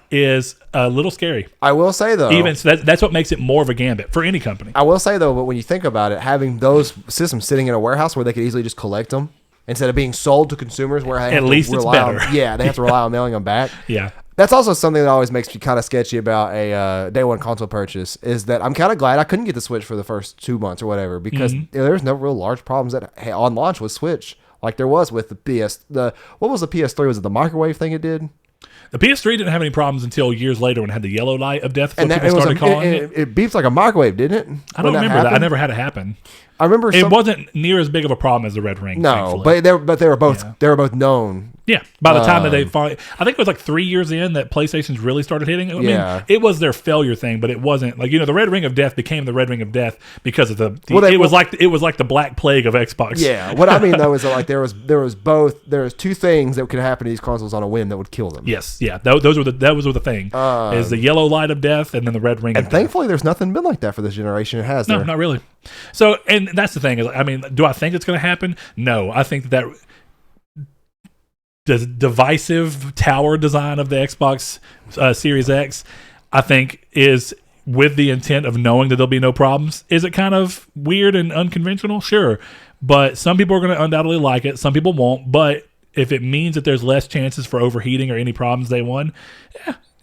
is a little scary. I will say, though, even so that's what makes it more of a gambit for any company. I will say, though, but when you think about it, having those systems sitting in a warehouse where they could easily just collect them instead of being sold to consumers, where at least it's better. They have to rely on mailing them back. Yeah. That's also something that always makes me kind of sketchy about a day one console purchase, is that I'm kind of glad I couldn't get the Switch for the first 2 months or whatever, because there's no real large problems on launch with Switch like there was with the what was the PS3? Was it the microwave thing it did? The PS3 didn't have any problems until years later when it had the yellow light of death. And people started calling it. It beeps like a microwave, didn't it? I don't remember that. I never had it happen. I remember it wasn't near as big of a problem as the Red Ring. No, but they were both known. Yeah, by the time that they finally, I think it was like 3 years in that PlayStation's really started hitting. I mean, it was their failure thing, but it wasn't like, the Red Ring of Death became the Red Ring of Death because of it was like the Black Plague of Xbox. Yeah, what I mean though is that, like, there was two things that could happen to these consoles on a whim that would kill them. Yes, yeah, that was the thing. Is the yellow light of death and then the Red Ring. And thankfully, there's nothing been like that for this generation. It has. No, not really. So, and that's the thing is, I mean, do I think it's going to happen? No, I think that the divisive tower design of the Xbox Series X, I think, is with the intent of knowing that there'll be no problems. Is it kind of weird and unconventional? Sure. But some people are going to undoubtedly like it. Some people won't. But if it means that there's less chances for overheating or any problems day one,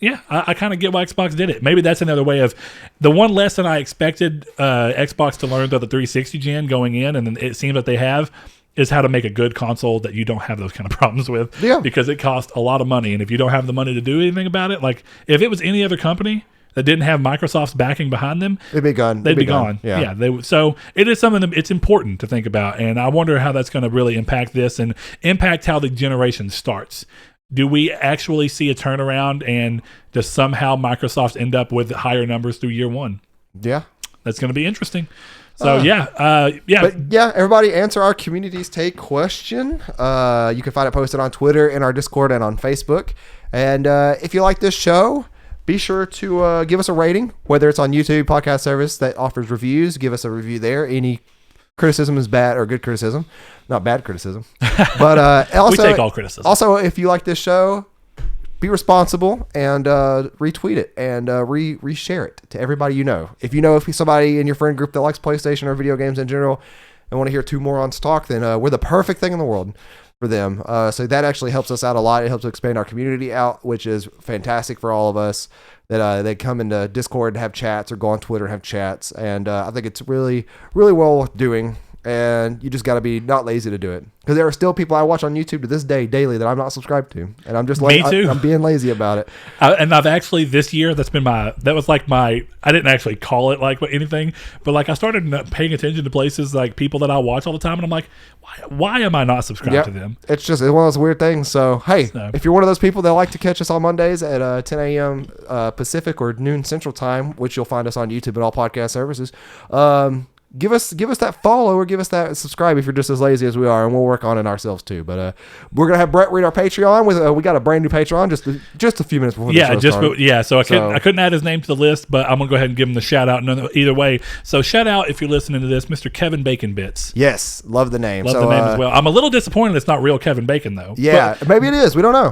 yeah, I kind of get why Xbox did it. Maybe that's another way of the one lesson I expected Xbox to learn through the 360 gen going in, and it seems that they have, is how to make a good console that you don't have those kind of problems with. Yeah. Because it costs a lot of money, and if you don't have the money to do anything about it, like if it was any other company that didn't have Microsoft's backing behind them, they'd be gone. They'd be gone. Yeah. So it is something that it's important to think about, and I wonder how that's going to really impact this and impact how the generation starts. Do we actually see a turnaround, and does somehow Microsoft end up with higher numbers through year one? Yeah. That's going to be interesting. So, But yeah, everybody answer our Community's Take question. You can find it posted on Twitter, in our Discord, and on Facebook. And if you like this show, be sure to give us a rating, whether it's on YouTube, podcast service that offers reviews. Give us a review there. Any criticism is bad or good criticism, not bad criticism. But also, we take all criticism. Also, if you like this show, be responsible and retweet it and reshare it to everybody you know. If you know somebody in your friend group that likes PlayStation or video games in general and want to hear two morons talk, then we're the perfect thing in the world for them. So that actually helps us out a lot. It helps expand our community out, which is fantastic for all of us. That they come into Discord and have chats, or go on Twitter and have chats, and I think it's really, really well worth doing. And you just got to be not lazy to do it, because there are still people I watch on YouTube to this day daily that I'm not subscribed to, and I'm just Me too. I'm being lazy about it. And I've actually this year that was like my, I didn't actually call it like anything, but like I started paying attention to places like people that I watch all the time, and I'm like, why am I not subscribed to them? It's one of those weird things. So hey, if you're one of those people that like to catch us on Mondays at 10 a.m. Pacific or noon Central Time, which you'll find us on YouTube and all podcast services. Give us that follow or give us that subscribe if you're just as lazy as we are, and we'll work on it ourselves too. But we're gonna have Brett read our Patreon. We got a brand new Patreon just a few minutes before the show started. So I couldn't add his name to the list, but I'm gonna go ahead and give him the shout out. Either way, so shout out if you're listening to this, Mr. Kevin Bacon Bits. Yes, love the name. Love the name as well. I'm a little disappointed it's not real Kevin Bacon though. Yeah, but maybe it is. We don't know.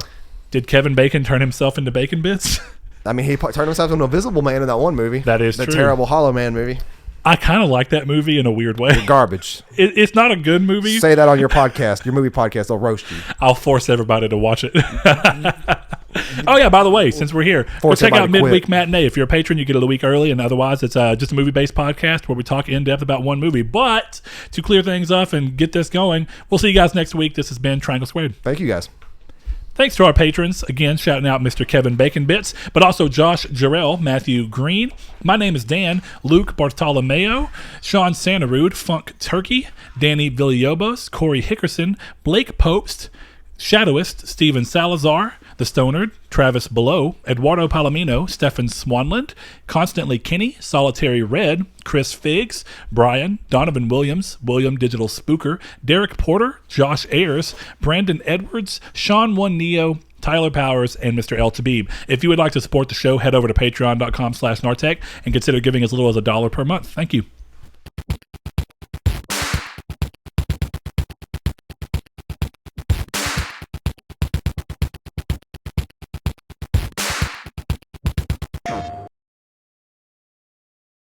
Did Kevin Bacon turn himself into Bacon Bits? I mean, he turned himself into a Invisible Man in that one movie. That is the true. terrible Hollow Man movie. I kind of like that movie in a weird way. You're garbage. It's not a good movie. Say that on your podcast, your movie podcast. They'll roast you. I'll force everybody to watch it. Oh yeah, by the way, since we're here, go check out Midweek Matinee. If you're a patron, you get it a week early, and otherwise it's just a movie-based podcast where we talk in depth about one movie. But to clear things up and get this going, we'll see you guys next week. This has been Triangle Squared. Thank you guys. Thanks to our patrons. Again, shouting out Mr. Kevin Bacon Bits, but also Josh Jarrell, Matthew Green. My name is Dan, Luke Bartolomeo, Sean Santarud, Funk Turkey, Danny Villalobos, Corey Hickerson, Blake Popst, Shadowist, Steven Salazar, The Stonard, Travis Below, Eduardo Palomino, Stefan Swanland, Constantly Kenny, Solitary Red, Chris Figs, Brian, Donovan Williams, William Digital Spooker, Derek Porter, Josh Ayers, Brandon Edwards, Sean One Neo, Tyler Powers, and Mr. El Tabib. If you would like to support the show, head over to patreon.com/Nartech and consider giving as little as $1 per month. Thank you.